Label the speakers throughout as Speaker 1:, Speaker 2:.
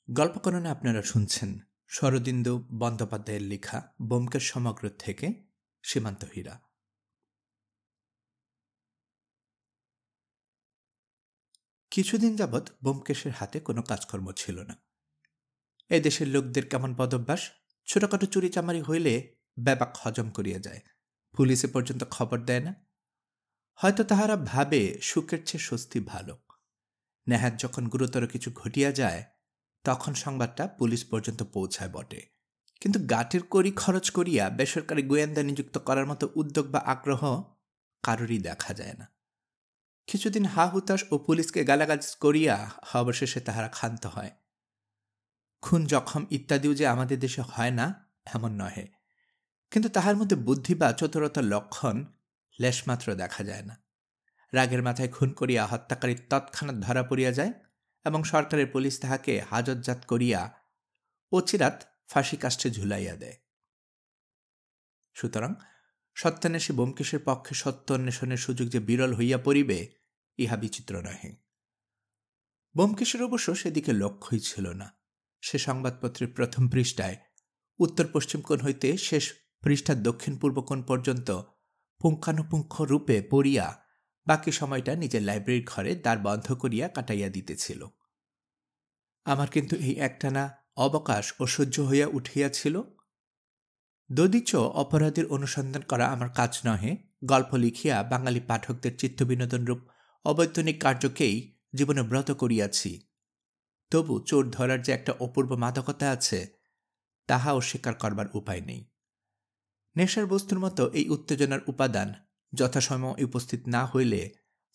Speaker 1: গল্পকরণে আপনারা শুনছেন শরদিন্দু বন্দ্যোপাধ্যায়ের লেখা ব্যোমকেশ সমগ্র থেকে সীমান্ত হীরা। কিছুদিন যাবৎ ব্যোমকেশের হাতে কোনো কাজকর্ম ছিল না। এই দেশের লোকদের কেমন পদভ্যাস, ছোটখাটো চুরি চামারি হইলে ব্যাপক হজম করিয়া যায়, পুলিশে পর্যন্ত খবর দেয় না। হয়তো তাহারা ভাবে সুখের চেয়ে স্বস্তি ভালো। নেহাত যখন গুরুতর কিছু ঘটিয়া যায় তখন সংবাদটা পুলিশ পর্যন্ত পৌঁছায় বটে, কিন্তু গাটের কড়ি খরচ করিয়া বেসরকারি গোয়েন্দা নিযুক্ত করার মতো উদ্যোগ বা আগ্রহ কারোরই দেখা যায় না। কিছুদিন হা হুতাশ ও পুলিশকে গালাগাল করিয়া অবশেষে তাহারা ক্ষান্ত হয়। খুন জখম ইত্যাদিও যে আমাদের দেশে হয় না এমন নহে, কিন্তু তাহার মধ্যে বুদ্ধি বা চতুরতার লক্ষণ লেশমাত্র দেখা যায় না। রাগের মাথায় খুন করিয়া হত্যাকারী তৎক্ষণাৎ ধরা পড়িয়া যায় এবং সরকারের পুলিশ তাহাকে হাজতজাত করিয়া অচিরাত ফাঁসি কাষ্ঠে ঝুলাইয়া দেয়। সুতরাং সত্যান্বেষী ব্যোমকেশের পক্ষে সত্য অন্বেষণের সুযোগ যে বিরল হইয়া পড়িবে ইহা বিচিত্র নহে। ব্যোমকেশের অবশ্য সেদিকে লক্ষ্যই ছিল না। সে সংবাদপত্রের প্রথম পৃষ্ঠায় উত্তর পশ্চিম কোণ হইতে শেষ পৃষ্ঠার দক্ষিণ পূর্ব কোণ পর্যন্ত পুঙ্খানুপুঙ্খ রূপে পড়িয়া বাকি সময়টা নিজের লাইব্রেরির ঘরে দ্বার বন্ধ করিয়া কাটাইয়া দিতেছিল। আমার কিন্তু এই একটানা অবকাশ অসহ্য হইয়া উঠিয়াছিল। দদিচ অপরাধীর অনুসন্ধান করা আমার কাজ নহে, গল্প লিখিয়া বাঙালি পাঠকদের চিত্তবিনোদনরূপ অবৈতনিক কার্যকেই জীবনে ব্রত করিয়াছি। তবু চোর ধরার যে একটা অপূর্ব মাদকতা আছে তাহা অস্বীকার করবার উপায় নেই। নেশার বস্তুর মতো এই উত্তেজনার উপাদান যথাসময়ে উপস্থিত না হইলে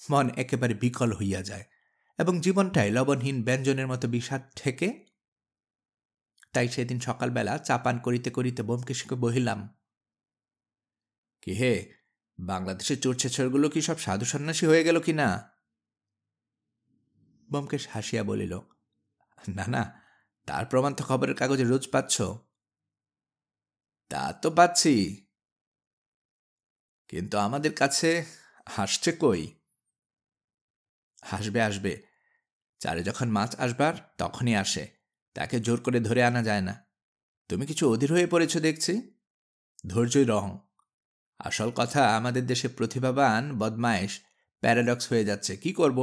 Speaker 1: মন একেবারে বিকল হইয়া যায় এবং জীবনটাই লবণহীন ব্যঞ্জনের মতো বিষাদ ঠেকে। তাই সেদিন সকালবেলা চা পান করিতে করিতে ব্যোমকেশকে বহিলাম, কি হে, বাংলাদেশের চোরছেচরগুলো কি সব সাধু সন্ন্যাসী হয়ে গেল কি না? ব্যোমকেশ হাসিয়া বলিল, না না, তার প্রমাণ তো খবরের কাগজে রোজ পাচ্ছ। তা তো পাচ্ছি, কিন্তু আমাদের কাছে হাসছে কই? হাসবে আসবে, চারে যখন মাছ আসবার তখনই আসে, তাকে জোর করে ধরে আনা যায় না। তুমি কিছু অধীর হয়ে পড়েছ দেখছি। ধৈর্যই রং। আসল কথা, আমাদের দেশে প্রতিভাবান বদমাইশ প্যারাডক্স হয়ে যাচ্ছে। কি করব?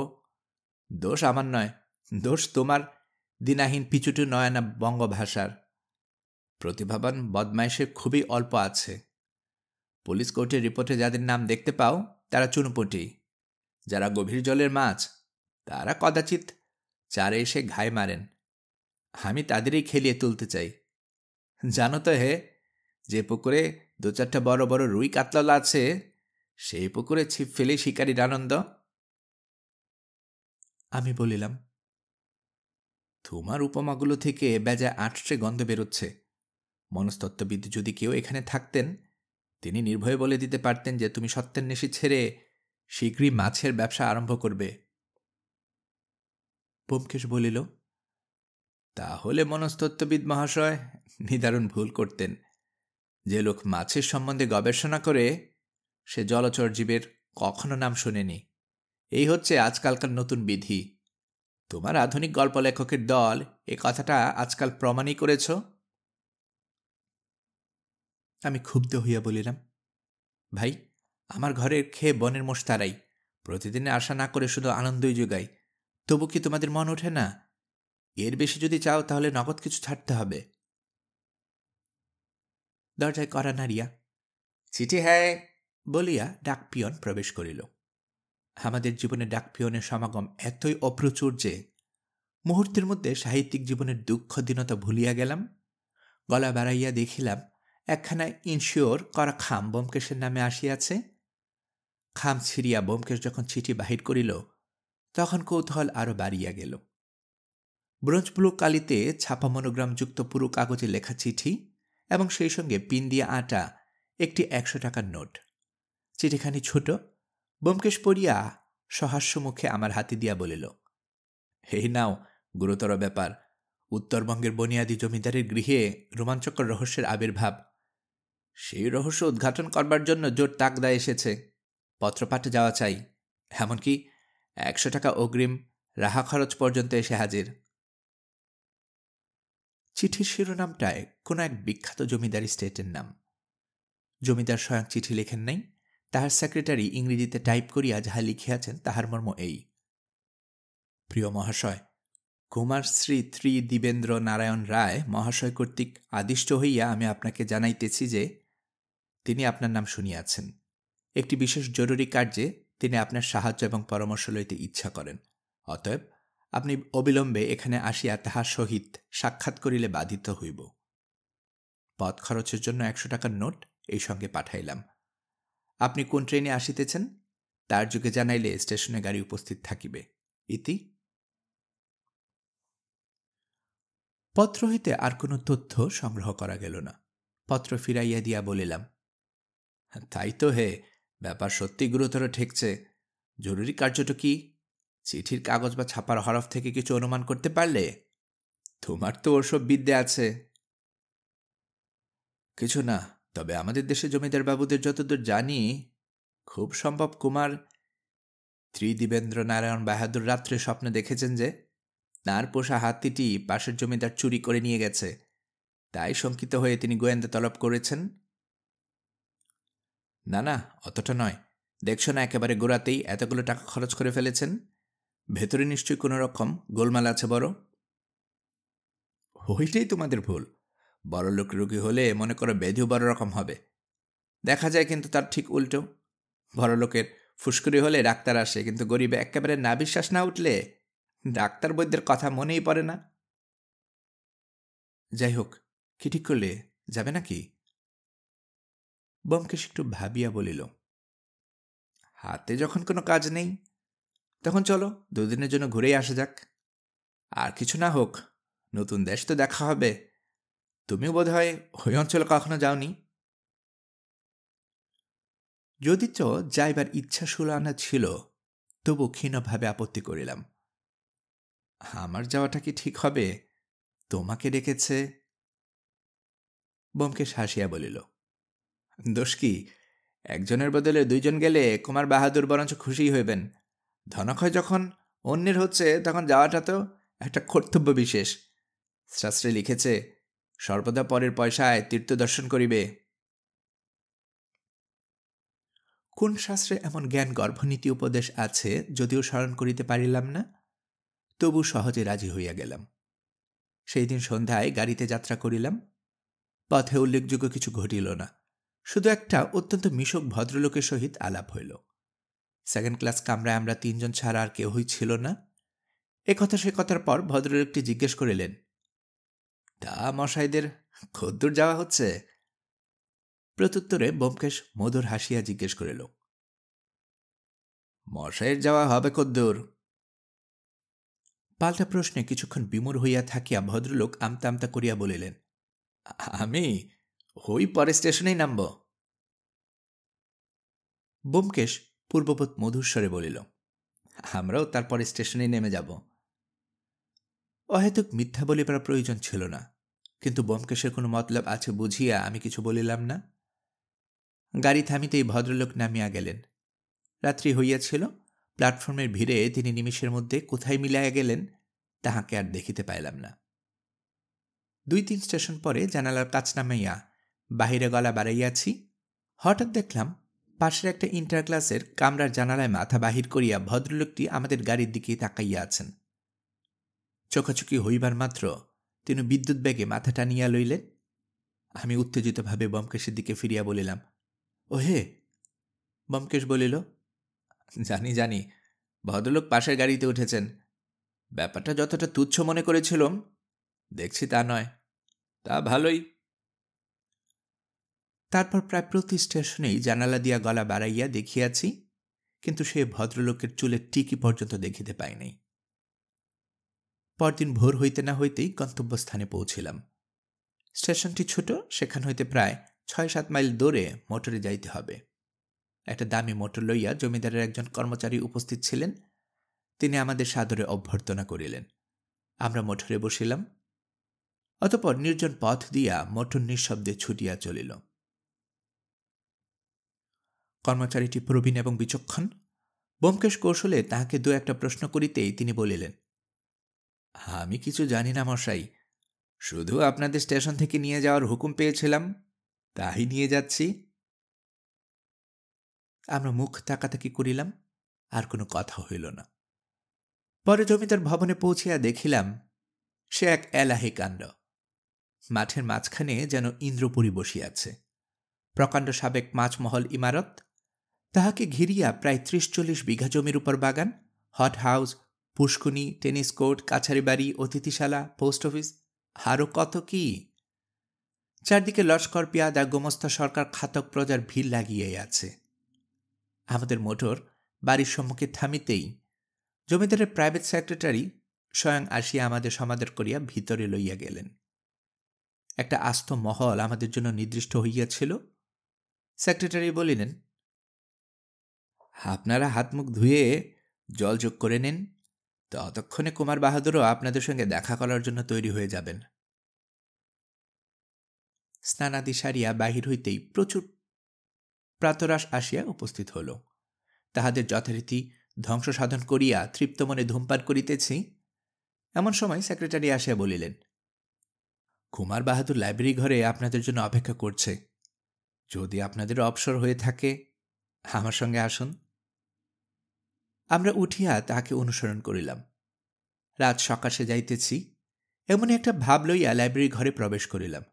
Speaker 1: দোষ আমার নয়, দোষ তোমার দিনাহীন পিছুটু নয়না বঙ্গভাষার। প্রতিভাবান বদমাইশের খুবই অল্প আছে। পুলিশ কোর্টের রিপোর্টে যাদের নাম দেখতে পাও তারা চুনোপুটি। যারা গভীর জলের মাছ তারা কদাচিৎ চারে এসে ঘাই মারেন। আমি তাদেরই খেলিয়ে তুলতে চাই। জানো তো হে, যে পুকুরে দু চারটা বড় বড় রুই কাতলা আছে সেই পুকুরে ছিপ ফেলে শিকারীর আনন্দ। আমি বলিলাম, তোমার উপমাগুলো থেকে বেজায় আটটে গন্ধ বেরোচ্ছে। মনস্তত্ত্ববিদ যদি কেউ এখানে থাকতেন তিনি নির্ভয়ে বলে দিতে পারতেন যে তুমি সত্যান্বেষী ছেড়ে শীঘ্রই মাছের ব্যবসা আরম্ভ করবে। ব্যোমকেশ বলিল, তাহলে মনস্তত্ত্ববিদ মহাশয় নিদারুণ ভুল করতেন। যে লোক মাছের সম্বন্ধে গবেষণা করে সে জলচর জীবের কখনো নাম শোনেনি। এই হচ্ছে আজকালকার নতুন বিধি। তোমার আধুনিক গল্প লেখকের দল এ কথাটা আজকাল প্রমাণই করেছ। আমি ক্ষুব্ধ হইয়া বলিলাম, ভাই, আমার ঘরের খেয়ে বনের মোষ তারাই, প্রতিদিনে আশা না করে শুধু আনন্দই যোগাই। তবু কি তোমাদের মন ওঠে না? এর বেশি যদি চাও তাহলে নগদ কিছু ছাড়তে হবে। দরজায় কড়া নাড়িয়া চিঠি হ্যায় বলিয়া ডাক পিয়ন প্রবেশ করিল। আমাদের জীবনে ডাক পিয়নের সমাগম এতই অপ্রচুর যে মুহূর্তের মধ্যে সাহিত্যিক জীবনের দুঃখ দীনতা ভুলিয়া গেলাম। গলা বাড়াইয়া দেখিলাম একখানা ইনশিওর করা খাম ব্যোমকেশের নামে আসিয়াছে। খাম ছিঁড়িয়া ব্যোমকেশ যখন চিঠি বাহির করিল তখন কৌতূহল আরো বাড়িয়া গেল। ব্রোঞ্জ ব্লু কালিতে ছাপা মনোগ্রামযুক্ত পুরো কাগজে লেখা চিঠি এবং সেই সঙ্গে পিন দিয়ে আটা একটি 100 টাকার নোট। চিঠিখানি ছোট। ব্যোমকেশ পড়িয়া সহাস্য মুখে আমার হাতে দিয়া বলিল, এই নাও, গুরুতর ব্যাপার। উত্তরবঙ্গের বনিয়াদি জমিদারের গৃহে রোমাঞ্চকর রহস্যের আবির্ভাব। সেই রহস্য উদ্ঘাটন করবার জন্য জোর তাগদা এসেছে। পত্রপাঠে যাওয়া চাই, এমনকি 100 টাকা অগ্রিম রাহা খরচ পর্যন্ত এসে হাজির। চিঠির শিরোনামটায় কোনো এক বিখ্যাত জমিদার স্টেটের নাম। জমিদার স্বয়ং চিঠি লেখেন নাই, তাহার সেক্রেটারি ইংরেজিতে টাইপ করিয়া যাহা লিখিয়াছেন তাহার মর্ম এই: প্রিয় মহাশয়, কুমার শ্রী ত্রিদিবেন্দ্র নারায়ণ রায় মহাশয় কর্তৃক আদিষ্ট হইয়া আমি আপনাকে জানাইতেছি যে তিনি আপনার নাম শুনিয়াছেন। একটি বিশেষ জরুরি কার্যে তিনি আপনার সাহায্য এবং পরামর্শ লইতে ইচ্ছা করেন। অতএব আপনি অবিলম্বে এখানে আসিয়া তাহার সহিত সাক্ষাৎ করিলে বাধিত হইব। পথ খরচের জন্য 100 টাকার নোট এই সঙ্গে পাঠাইলাম। আপনি কোন ট্রেনে আসিতেছেন তার যুগে জানাইলে স্টেশনে গাড়ি উপস্থিত থাকিবে। ইতি। পত্র হইতে আর কোনো তথ্য সংগ্রহ করা গেল না। পত্র ফিরাইয়া দিয়া বলিলাম, তাই তো হে, ব্যাপার সত্যি গুরুতর ঠেকছে। জরুরি কার্যটা কি? চিঠির কাগজ বা ছাপার হরফ থেকে কিছু অনুমান করতে পারলে? তোমার তো ওসব বিদ্যে আছে। কিছু না, তবে আমাদের দেশে জমিদার বাবুদের যতদূর জানি, খুব সম্ভব কুমার ত্রিদিবেন্দ্র নারায়ণ বাহাদুর রাত্রে স্বপ্নে দেখেছেন যে তাঁর পোষা হাতিটি পাশের জমিদার চুরি করে নিয়ে গেছে। তাই শঙ্কিত হয়ে তিনি গোয়েন্দা তলব করেছেন। না না, অতটা নয়। দেখছো না একেবারে গোড়াতেই এতগুলো টাকা খরচ করে ফেলেছেন। ভেতরে নিশ্চয়ই কোনো রকম গোলমাল আছে বড়। ওইটাই তোমাদের ভুল। বড়লোক রোগী হলে মনে করো ব্যাধিও বড় রকম হবে। দেখা যায় কিন্তু তার ঠিক উল্টো। বড়লোকের ফুসকুড়ি হলে ডাক্তার আসে, কিন্তু গরিবে একেবারে না বিশ্বাস না উঠলে ডাক্তার বৈদ্যের কথা মনেই পড়ে না। যাই হোক, কি ঠিক করলে? যাবে নাকি? ব্যোমকেশ একটু ভাবিয়া বলিল, হাতে যখন কোনো কাজ নেই তখন চলো 2 দিনের জন্য ঘুরেই আসা যাক। আর কিছু না হোক, নতুন দেশ তো দেখা হবে। তুমিও বোধ হয় ওই অঞ্চলে কখনো যাওনি। যদিচ যাইবার ইচ্ছা সুলানা ছিল, তবু ক্ষীণভাবে আপত্তি করিলাম। আমার যাওয়াটা কি ঠিক হবে? তোমাকে ডেকেছে। ব্যোমকেশ হাসিয়া বলিল, দোষ কি? একজনের বদলে 2 জন গেলে কুমার বাহাদুর বরঞ্চ খুশি হইবেন। ধনক্ষয় যখন অন্যের হচ্ছে তখন যাওয়াটা তো একটা কর্তব্য বিশেষ। শাস্ত্রে লিখেছে, সর্বদা পরের পয়সায় তীর্থ দর্শন করিবে। কোন শাস্ত্রে এমন জ্ঞান গর্ভনীতি উপদেশ আছে যদিও স্মরণ করিতে পারিলাম না, তবু সহজে রাজি হইয়া গেলাম। সেই দিন সন্ধ্যায় গাড়িতে যাত্রা করিলাম। পথে উল্লেখযোগ্য কিছু ঘটিল না, শুধু একটা অত্যন্ত মিশক ভদ্রলোকের সহিত আলাপ হইল। 2nd ক্লাস কামরায় আমরা 3 জন ছাড়া আর কেউই ছিল না। একথা সে কথার পর ভদ্রলোকটি জিজ্ঞেস করিলেন, তা মশাইদের কদ্দূর যাওয়া হচ্ছে? প্রত্যুত্তরে ব্যোমকেশ মধুর হাসিয়া জিজ্ঞেস করিল, মশাইয়ের যাওয়া হবে কদ্দূর? পাল্টা প্রশ্নে কিছুক্ষণ বিমূঢ় হইয়া থাকিয়া ভদ্রলোক আমতা আমতা করিয়া বলিলেন, আমি ওই পরে স্টেশনেই নামব। ব্যোমকেশ পূর্ববৎ মধুস্বরে বলিল, আমরাও তারপরে স্টেশনেই নেমে যাব। অহেতুক মিথ্যা বলিবার প্রয়োজন ছিল না, কিন্তু ব্যোমকেশের কোনো মতলব আছে বুঝিয়া আমি কিছু বলিলাম না। গাড়ি থামিতেই ভদ্রলোক নামিয়া গেলেন। রাত্রি হইয়াছিল। প্ল্যাটফর্মের ভিড়ে তিনি নিমিষের মধ্যে কোথায় মিলাইয়া গেলেন তাহাকে আর দেখিতে পাইলাম না। 2-3 স্টেশন পরে জানালার কাছ নামাইয়া বাহিরে গলা বাড়াইয়াছি। হঠাৎ দেখলাম পাশের একটা ইন্টার ক্লাসের কামরার জানালায় মাথা বাহির করিয়া ভদ্রলোকটি আমাদের গাড়ির দিকেই তাকাইয়া আছেন। চোখাচোখি হইবার মাত্র তিনি বিদ্যুৎ বেগে মাথা টানিয়া লইলেন। আমি উত্তেজিতভাবে ব্যোমকেশের দিকে ফিরিয়া বলিলাম, ও হে। ব্যোমকেশ বলিল, জানি জানি, ভদ্রলোক পাশের গাড়িতে উঠেছেন। ব্যাপারটা যতটা তুচ্ছ মনে করেছিলাম, দেখছি তা নয়। তা ভালোই। তারপর প্রায় প্রতি স্টেশনেই জানালা দিয়া গলা বাড়াইয়া দেখিয়াছি, কিন্তু সে ভদ্রলোকের চুলের টিকি পর্যন্ত দেখিতে পাই নাই। পরদিন ভোর হইতে না হইতেই গন্তব্যস্থানে পৌঁছিলাম। স্টেশনটি ছোট, সেখান হইতে প্রায় 6-7 মাইল দূরে মোটরে যাইতে হবে। একটা দামি মোটর লইয়া জমিদারের একজন কর্মচারী উপস্থিত ছিলেন। তিনি আমাদের সাদরে অভ্যর্থনা করিলেন। আমরা মোটরে বসিলাম। অতঃপর নির্জন পথ দিয়া মোটর নিঃশব্দে ছুটিয়া চলিল। কর্মচারীটি প্রবীণ এবং বিচক্ষণ। ব্যোমকেশ কৌশলে তাহাকে 2-1 প্রশ্ন করিতেই তিনি বলিলেন, আমি কিছু জানি না মশাই। শুধু আপনাদের স্টেশন থেকে নিয়ে যাওয়ার হুকুম পেয়েছিলাম, তাই নিয়ে যাচ্ছি। আমরা মুখ তাকাতাকি করিলাম, আর কোনো কথা হইল না। পরে জমিদার ভবনে পৌঁছিয়া দেখিলাম সে এক এলাহি কাণ্ড। মাঠের মাঝখানে যেন ইন্দ্রপুরী বসিয়াছে। প্রকাণ্ড সাবেক মাছমহল ইমারত, তাহাকে ঘিরিয়া প্রায় ৩০-৪০ বিঘা জমির উপর বাগান, হট হাউস, পুষ্কুনি, টেনিস কোর্ট, কাছারি বাড়ি, অতিথিশালা, পোস্ট অফিস, আরও কত কি। চারদিকে লস্কর, পেয়াদা, গোমস্তা সরকার, খাতক প্রজার ভিড় লাগিয়াই আছে। আমাদের মোটর বাড়ির সম্মুখে থামিতেই জমিদারের প্রাইভেট সেক্রেটারি স্বয়ং আসিয়া আমাদের সমাদর করিয়া ভিতরে লইয়া গেলেন। একটা আস্ত মহল আমাদের জন্য নির্দিষ্ট হইয়াছিল। সেক্রেটারি বলিলেন, আপনারা হাত মুখ ধুয়ে জল যোগ করে নেন, ততক্ষণে কুমার বাহাদুরও আপনাদের সঙ্গে দেখা করার জন্য তৈরি হয়ে যাবেন। স্নানাদি সারিয়া বাহির হইতেই প্রচুর প্রাতরাশ আসিয়া উপস্থিত হল। তাহাদের যথারীতি ধ্বংস সাধন করিয়া তৃপ্ত মনে ধূমপান করিতেছি, এমন সময় সেক্রেটারি আসিয়া বলিলেন, কুমার বাহাদুর লাইব্রেরি ঘরে আপনাদের জন্য অপেক্ষা করছে। যদি আপনাদের অবসর হয়ে থাকে আমার সঙ্গে আসুন। আমরা উঠিয়া তাহাকে অনুসরণ করিলাম। রাত সকাশে যাইতেছি, এমনই একটা ভাব লইয়া লাইব্রেরি ঘরে প্রবেশ করিলাম।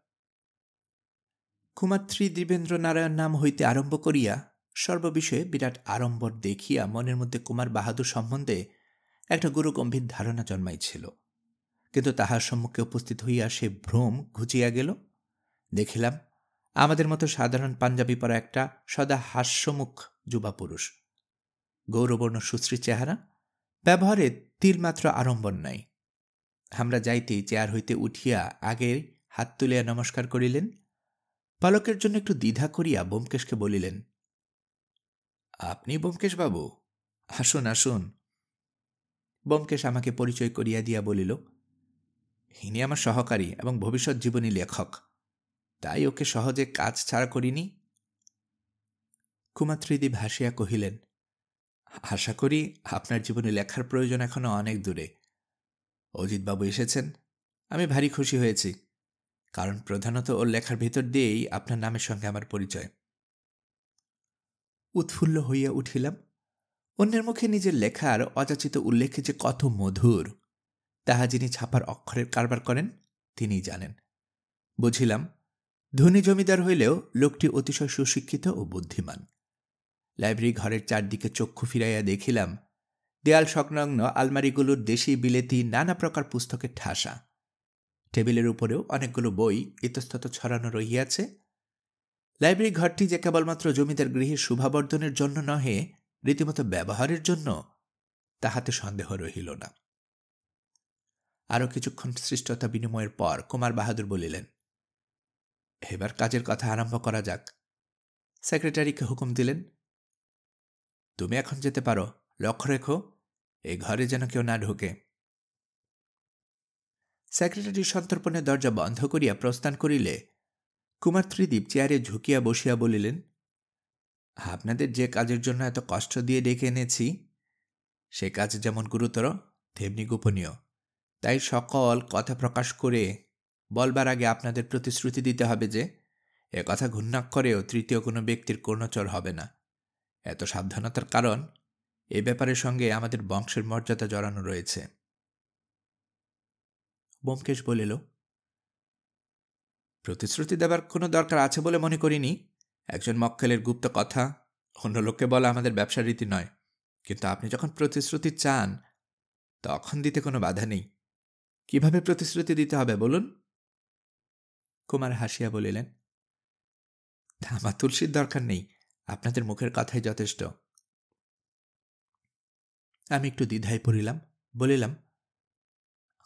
Speaker 1: কুমাত্রী দিবেন্দ্র নারায়ণ নাম হইতে আরম্ভ করিয়া সর্ববিষয়ে বিরাট আড়ম্বর দেখিয়া মনের মধ্যে কুমার বাহাদুর সম্বন্ধে একটা গুরুগম্ভীর ধারণা জন্মাইছিল। কিন্তু তাহার সম্মুখে উপস্থিত হইয়া সে ভ্রম ঘুচিয়া গেল। দেখিলাম আমাদের মতো সাধারণ পাঞ্জাবি পরা একটা সদা হাস্যমুখ যুবা পুরুষ, গৌরবর্ণ সুশ্রী চেহারা, ব্যবহারে তিলমাত্র আড়ম্বর নাই। আমরা যাইতেই চেয়ার হইতে উঠিয়া আগে হাত তুলিয়া নমস্কার করিলেন। পালকের জন্য একটু দ্বিধা করিয়া ব্যোমকেশকে বলিলেন, আপনি ব্যোমকেশবাবু, আসুন আসুন। ব্যোমকেশ আমাকে পরিচয় করিয়া দিয়া বলিল, ইনি আমার সহকারী এবং ভবিষ্যৎ জীবনী লেখক, তাই ওকে সহজে কাজ ছাড়া করিনি। কুমাত্রীদেব হাসিয়া কহিলেন, আশা করি আপনার জীবনী লেখার প্রয়োজন এখনো অনেক দূরে। অজিতবাবু এসেছেন, আমি ভারী খুশি হয়েছি, কারণ প্রধানত ওর লেখার ভিতর দিয়েই আপনার নামের সঙ্গে আমার পরিচয়। উৎফুল্ল হইয়া উঠিলাম। অন্যের মুখে নিজের লেখার অযাচিত উল্লেখে যে কত মধুর, তাহা যিনি ছাপার অক্ষরের কারবার করেন তিনিই জানেন। বুঝিলাম ধনী জমিদার হইলেও লোকটি অতিশয় সুশিক্ষিত ও বুদ্ধিমান। লাইব্রেরি ঘরের চারদিকে চক্ষু ফিরাইয়া দেখিলাম দেয়াল সংলগ্ন আলমারিগুলোর দেশি বিলেতি নানা প্রকার পুস্তকের ঠাসা। টেবিলের উপরেও অনেকগুলো বই ইতস্তত ছড়ানো রহিয়াছে। লাইব্রেরি ঘরটি যে কেবলমাত্র জমিদার গৃহের শোভাবর্ধনের জন্য নহে, রীতিমতো ব্যবহারের জন্য, তাহাতে সন্দেহ রহিল না। আরও কিছুক্ষণ সৃষ্টতা বিনিময়ের পর কুমার বাহাদুর বলিলেন, এবার কাজের কথা আরম্ভ করা যাক। সেক্রেটারিকে হুকুম দিলেন, তুমি এখন যেতে পারো, লক্ষ্য রেখো এই ঘরে যেন কেউ না ঢোকে। সেক্রেটারি সন্তর্পণে দরজা বন্ধ করিয়া প্রস্থান করিলে কুমার ত্রিদীপ চেয়ারে ঝুঁকিয়া বসিয়া বলিলেন, আপনাদের যে কাজের জন্য এত কষ্ট দিয়ে ডেকে এনেছি, সে কাজ যেমন গুরুতর তেমনি গোপনীয়, তাই সকল কথা প্রকাশ করে বলবার আগে আপনাদের প্রতিশ্রুতি দিতে হবে যে এ কথা ঘূর্ণাক্ষরেও তৃতীয় কোনো ব্যক্তির কর্ণচর হবে না। এত সাবধানতার কারণ এ ব্যাপারের সঙ্গে আমাদের বংশের মর্যাদা জড়ানো রয়েছে। ব্যোমকেশ বলিল, প্রতিশ্রুতি দেবার কোনো দরকার আছে বলে মনে করিনি। একজন মক্কেলের গুপ্ত কথা অন্য লোককে বলা আমাদের ব্যবসার রীতি নয়, কিন্তু আপনি যখন প্রতিশ্রুতি চান তখন দিতে কোনো বাধা নেই। কিভাবে প্রতিশ্রুতি দিতে হবে বলুন? কুমার হাসিয়া বলিলেন, ধামা তুলসীর দরকার নেই, আপনাদের মুখের কথাই যথেষ্ট। আমি একটু দ্বিধায় পড়িলাম, বলিলাম,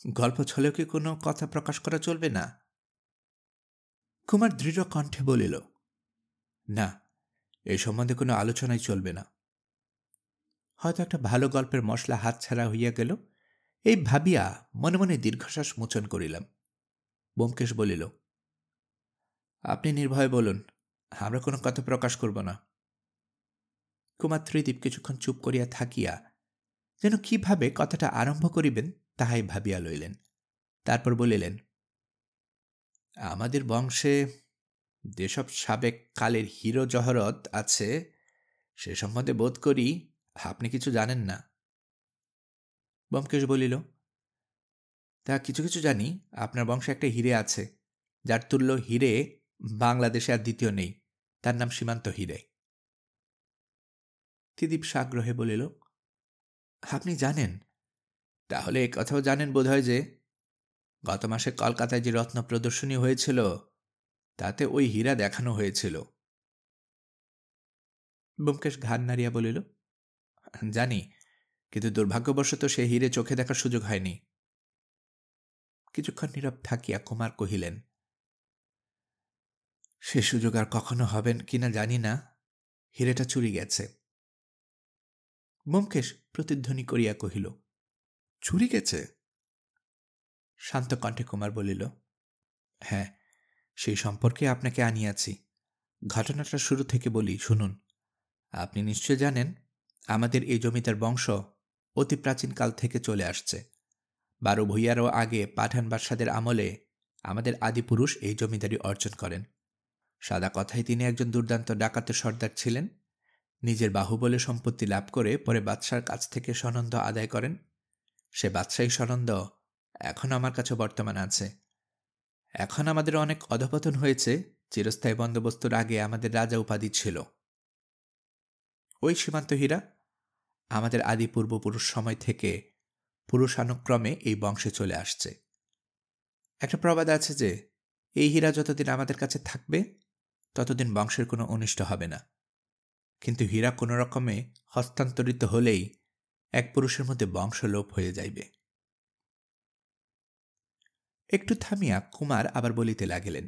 Speaker 1: গল্প ছলেও কি কোনো কথা প্রকাশ করা চলবে না? কুমার দৃঢ় কণ্ঠে বলিল, না, এই সম্বন্ধে কোনো আলোচনাই চলবে না। হয়তো একটা ভালো গল্পের মশলা হাতছাড়া হইয়া গেল, এই ভাবিয়া মনে মনে দীর্ঘশ্বাস মোচন করিলাম। ব্যোমকেশ বলিল, আপনি নির্ভয়ে বলুন, আমরা কোনো কথা প্রকাশ করব না। কুমার ত্রিদীপ কিছুক্ষণ চুপ করিয়া থাকিয়া যেন কিভাবে কথাটা আরম্ভ করিবেন তাহাই ভাবিয়া লইলেন। তারপর বলিলেন, আমাদের বংশে যেসব সাবেক কালের হিরো জহরত আছে সে সম্বন্ধে বোধ করি আপনি কিছু জানেন না। ব্যোমকেশ বলিল, তা কিছু কিছু জানি। আপনার বংশে একটা হিরে আছে, যার তুল্য হিরে বাংলাদেশে আর দ্বিতীয় নেই। তার নাম সীমান্ত হিরে। ত্রিদীপ সাগ্রহে বলিল, আপনি জানেন? তাহলে এ কথাও জানেন বোধহয় যে গত মাসে কলকাতায় যে রত্ন প্রদর্শনী হয়েছিল তাতে ওই হীরা দেখানো হয়েছিল। ব্যোমকেশ ঘাড় নাড়িয়া বলিল, জানি, কিন্তু দুর্ভাগ্যবশত সে হীরে চোখে দেখার সুযোগ হয়নি। কিছুক্ষণ নীরব থাকিয়া কুমার কহিলেন, সে সুযোগ আর কখনো হবেন কিনা জানি না। হীরেটা চুরি গেছে। ব্যোমকেশ প্রতিধ্বনি করিয়া কহিল, চুরি গেছে? শান্ত কণ্ঠে কুমার বলিল, হ্যাঁ, সেই সম্পর্কে আপনাকে আনিয়াছি। ঘটনাটা শুরু থেকে বলি, শুনুন। আপনি নিশ্চয় জানেন আমাদের এই জমিদার বংশ অতি প্রাচীনকাল থেকে চলে আসছে। 12 ভূঁইয়ারও আগে পাঠান বাদশাদের আমলে আমাদের আদিপুরুষ এই জমিদারি অর্জন করেন। সাদা কথায় তিনি একজন দুর্দান্ত ডাকাতের সর্দার ছিলেন। নিজের বাহুবলে সম্পত্তি লাভ করে পরে বাদশার কাছ থেকে সনন্দ আদায় করেন। সে বাদশাহী সনন্দ এখন আমার কাছে বর্তমান আছে। এখন আমাদের অনেক অধপতন হয়েছে। চিরস্থায়ী বন্দোবস্তর আগে আমাদের রাজা উপাধি ছিল। ওই সীমান্ত হীরা আমাদের আদি পূর্বপুরুষ সময় থেকে পুরুষানুক্রমে এই বংশে চলে আসছে। একটা প্রবাদ আছে যে এই হীরা যতদিন আমাদের কাছে থাকবে ততদিন বংশের কোনো অনিষ্ট হবে না। কিন্তু হীরা কোনো রকমে হস্তান্তরিত হলেই এক পুরুষের মধ্যে বংশলোপ হয়ে যাইবে। একটু থামিয়া কুমার আবার বলিতে লাগিলেন,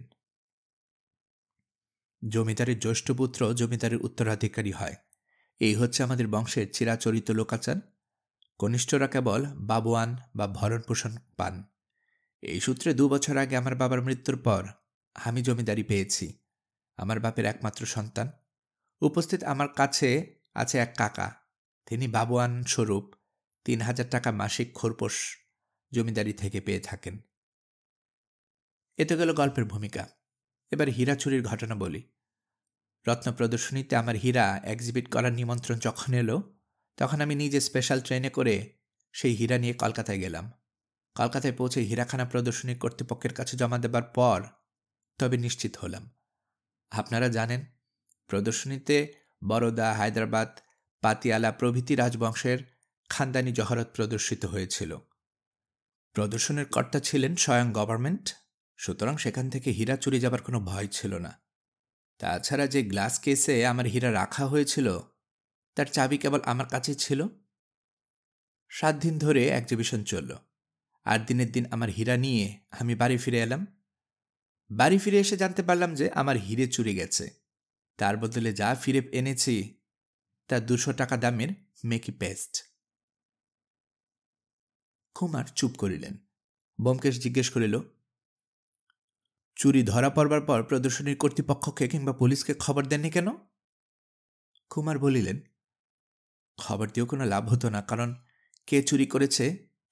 Speaker 1: জমিদারের জ্যৈষ্ঠ পুত্র জমিদারের উত্তরাধিকারী হয়, এই হচ্ছে আমাদের বংশের চিরাচরিত লোকাচার। কনিষ্ঠরা কেবল বাবুয়ান বা ভরণপোষণ পান। এই সূত্রে 2 বছর আগে আমার বাবার মৃত্যুর পর আমি জমিদারি পেয়েছি। আমার বাপের একমাত্র সন্তান। উপস্থিত আমার কাছে আছে এক কাকা। তিনি বাবুয়ান স্বরূপ 3000 টাকা মাসিক খোরপোশ জমিদারি থেকে পেয়ে থাকেন। এ তো গেল গল্পের ভূমিকা। এবার হীরা চুরির ঘটনা বলি। রত্ন প্রদর্শনীতে আমার হীরা এক্সিবিট করার নিমন্ত্রণ যখন এলো তখন আমি নিজে স্পেশাল ট্রেনে করে সেই হীরা নিয়ে কলকাতায় গেলাম। কলকাতায় পৌঁছে হীরাখানা প্রদর্শনী কর্তৃপক্ষের কাছে জমা দেবার পর তবে নিশ্চিত হলাম। আপনারা জানেন, প্রদর্শনীতে বরোদা, হায়দ্রাবাদ, পাতিয়ালা প্রভৃতি রাজবংশের খানদানি জহরত প্রদর্শিত হয়েছিল। প্রদর্শনের কর্তা ছিলেন স্বয়ং গভর্নমেন্ট, সুতরাং সেখান থেকে হীরা চুরি যাবার কোনো ভয় ছিল না। তাছাড়া যে গ্লাস কেসে আমার হীরা রাখা হয়েছিল তার চাবি কেবল আমার কাছেই ছিল। 7 দিন ধরে এক্সিবিশন চলল। 8 দিনের দিন আমার হীরা নিয়ে আমি বাড়ি ফিরে এলাম। বাড়ি ফিরে এসে জানতে পারলাম যে আমার হীরে চুরি গেছে। তার বদলে যা ফিরে এনেছি তা 200 টাকা দামের মেকি পেস্ট। কুমার চুপ করিলেন। ব্যোমকেশ জিজ্ঞেস করিল, চুরি ধরা পড়বার পর প্রদর্শনীর কর্তৃপক্ষকে কিংবা পুলিশকে খবর দেননি কেন? কুমার বলিলেন, খবর দিয়েও কোনো লাভ হতো না, কারণ কে চুরি করেছে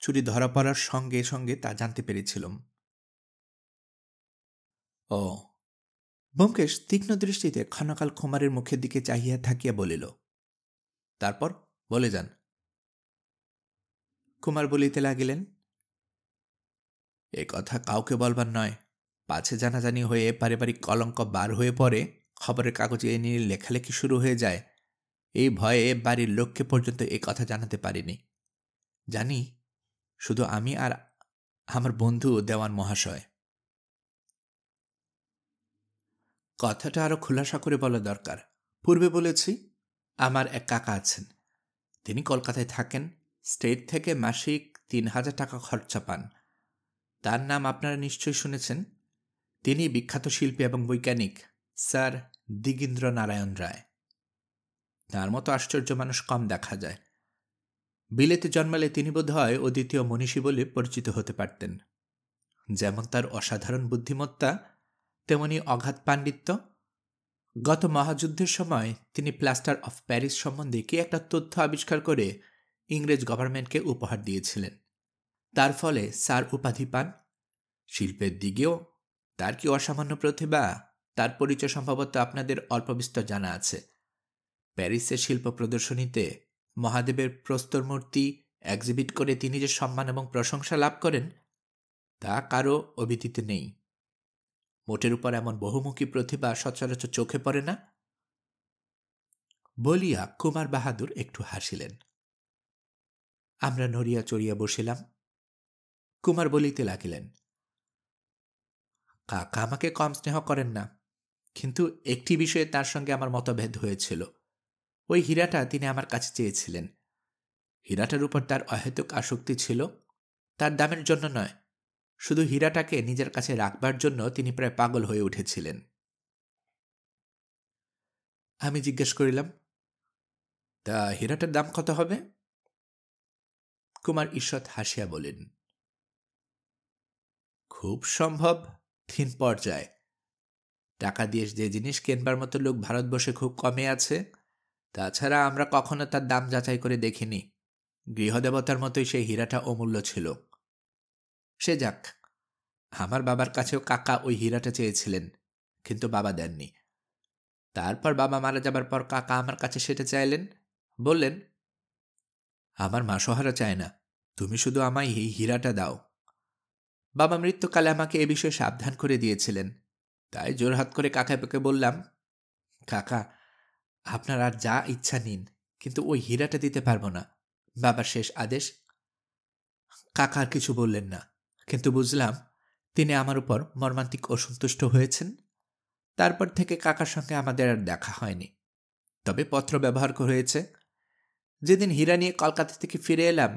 Speaker 1: চুরি ধরা পড়ার সঙ্গে সঙ্গে তা জানতে পেরেছিলাম। ও। ব্যোমকেশ তীক্ষ্ণ দৃষ্টিতে ক্ষণকাল কুমারের মুখের দিকে চাহিয়া থাকিয়া বলিল, তারপর বলে যান। কুমার বলিতে লাগিলেন, এ কথা কাউকে বলবার নয়। পাছে জানাজানি হয়ে পারিবারিক কলঙ্ক বার হয়ে পড়ে, খবরের কাগজে এ নিয়ে লেখালেখি শুরু হয়ে যায়। এই ভয়ে বাড়ির লোককে পর্যন্ত এ কথা জানাতে পারিনি। জানি শুধু আমি আর আমার বন্ধু দেওয়ান মহাশয়। কথাটা আরো খোলাসা করে বলা দরকার। পূর্বে বলেছি, আমার এক কাকা আছেন। তিনি কলকাতায় থাকেন। স্টেট থেকে মাসিক 3000 টাকা খরচা পান। তার নাম আপনারা নিশ্চয়ই শুনেছেন। তিনি বিখ্যাত শিল্পী এবং বৈজ্ঞানিক স্যার দিগীন্দ্র নারায়ণ রায়। তার মতো আশ্চর্য মানুষ কম দেখা যায়। বিলেতে জন্মালে তিনি বোধহয় অদ্বিতীয় মনীষী বলে পরিচিত হতে পারতেন। যেমন তার অসাধারণ বুদ্ধিমত্তা, তেমনি অগাধ পাণ্ডিত্য। গত মহাযুদ্ধের সময় তিনি প্লাস্টার অফ প্যারিস সম্বন্ধে কি একটা তথ্য আবিষ্কার করে ইংরেজ গভর্নমেন্টকে উপহার দিয়েছিলেন। তার ফলে স্যার উপাধি পান। শিল্পের দিকেও তার কি অসামান্য প্রতিভা? তার পরিচয় সম্ভবত আপনাদের অল্পবিস্তর জানা আছে। প্যারিসের শিল্প প্রদর্শনীতে মহাদেবের প্রস্তর মূর্তি এক্সিবিট করে তিনি যে সম্মান এবং প্রশংসা লাভ করেন, তা কারও অভিধিতে নেই। মোটের উপর এমন বহুমুখী প্রতিভা সচরাচর চোখে পড়ে না। বলিয়া কুমার বাহাদুর একটু হাসিলেন। আমরা নড়িয়া চড়িয়া বসিলাম। কুমার বলিতে লাগিলেন, কাকা আমাকে কম স্নেহ করেন না, কিন্তু একটি বিষয়ে তার সঙ্গে আমার মতভেদ হয়েছিল। ওই হীরাটা তিনি আমার কাছে চেয়েছিলেন। হীরাটার উপর তার অহেতুক আসক্তি ছিল। তার দামের জন্য নয়, শুধু হীরাটাকে নিজের কাছে রাখবার জন্য তিনি প্রায় পাগল হয়ে উঠেছিলেন। আমি জিজ্ঞেস করিলাম, তা হীরাটার দাম কত হবে? কুমার ঈষৎ হাসিয়া বলেন, খুব সম্ভব 3 পর্যায়। টাকা দিয়ে যে জিনিস কেনবার মতো লোক ভারতবর্ষে খুব কমে আছে। তাছাড়া আমরা কখনো তার দাম যাচাই করে দেখিনি। গৃহদেবতার মতোই সেই হীরাটা অমূল্য ছিল। সে যাক, আমার বাবার কাছেও কাকা ওই হীরাটা চেয়েছিলেন, কিন্তু বাবা দেননি। তারপর বাবা মারা যাবার পর কাকা আমার কাছে সেটা চাইলেন। বললেন, আমার মা সহারা চায় না, তুমি শুধু আমায় এই হীরাটা দাও। বাবা মৃত্যুকালে আমাকে এ বিষয়ে সাবধান করে দিয়েছিলেন। তাই জোরহাত করে কাকাকে বললাম, কাকা, আপনার আর যা ইচ্ছা নিন, কিন্তু ওই হীরাটা দিতে পারবো না। বাবার শেষ আদেশ। কাকা আর কিছু বললেন না, কিন্তু বুঝলাম তিনি আমার উপর মর্মান্তিক অসন্তুষ্ট হয়েছেন। তারপর থেকে কাকার সঙ্গে আমাদের আর দেখা হয়নি, তবে পত্র ব্যবহার হয়েছে। যেদিন হীরা নিয়ে কলকাতা থেকে ফিরে এলাম,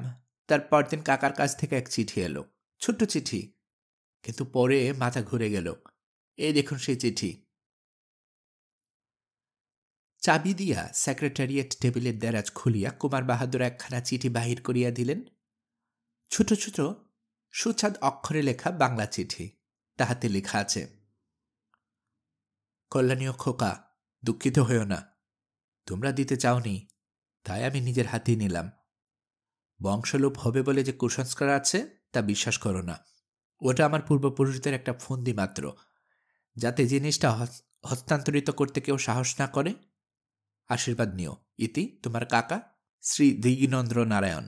Speaker 1: তার পরদিন কাকার কাছ থেকে এক চিঠি এলো, ছোট্ট চিঠি, কিন্তু পরে মাথা ঘুরে গেল। এই দেখুন সেই চিঠি। চাবি দিয়া সেক্রেটারিয়েট টেবিলের দেরাজ খুলিয়া কুমার বাহাদুর একখানা চিঠি বাহির করিয়া দিলেন। ছোট ছোট সুচাঁদ অক্ষরে লেখা বাংলা চিঠি। তাহাতে লেখা আছে, কল্যাণীয় খোকা, দুঃখিত হইও না, তোমরা দিতে চাওনি, তাই আমি নিজের হাতেই নিলাম। বংশলোপ হবে বলে যে কুসংস্কার আছে, তা বিশ্বাস করো না। ওটা আমার পূর্বপুরুষদের একটা ফন্দি মাত্র, যাতে জিনিসটা হস্তান্তরিত করতে কেউ সাহস না করে। আশীর্বাদ নিও। ইতি তোমার কাকা শ্রী দিগিনন্দ্র নারায়ণ।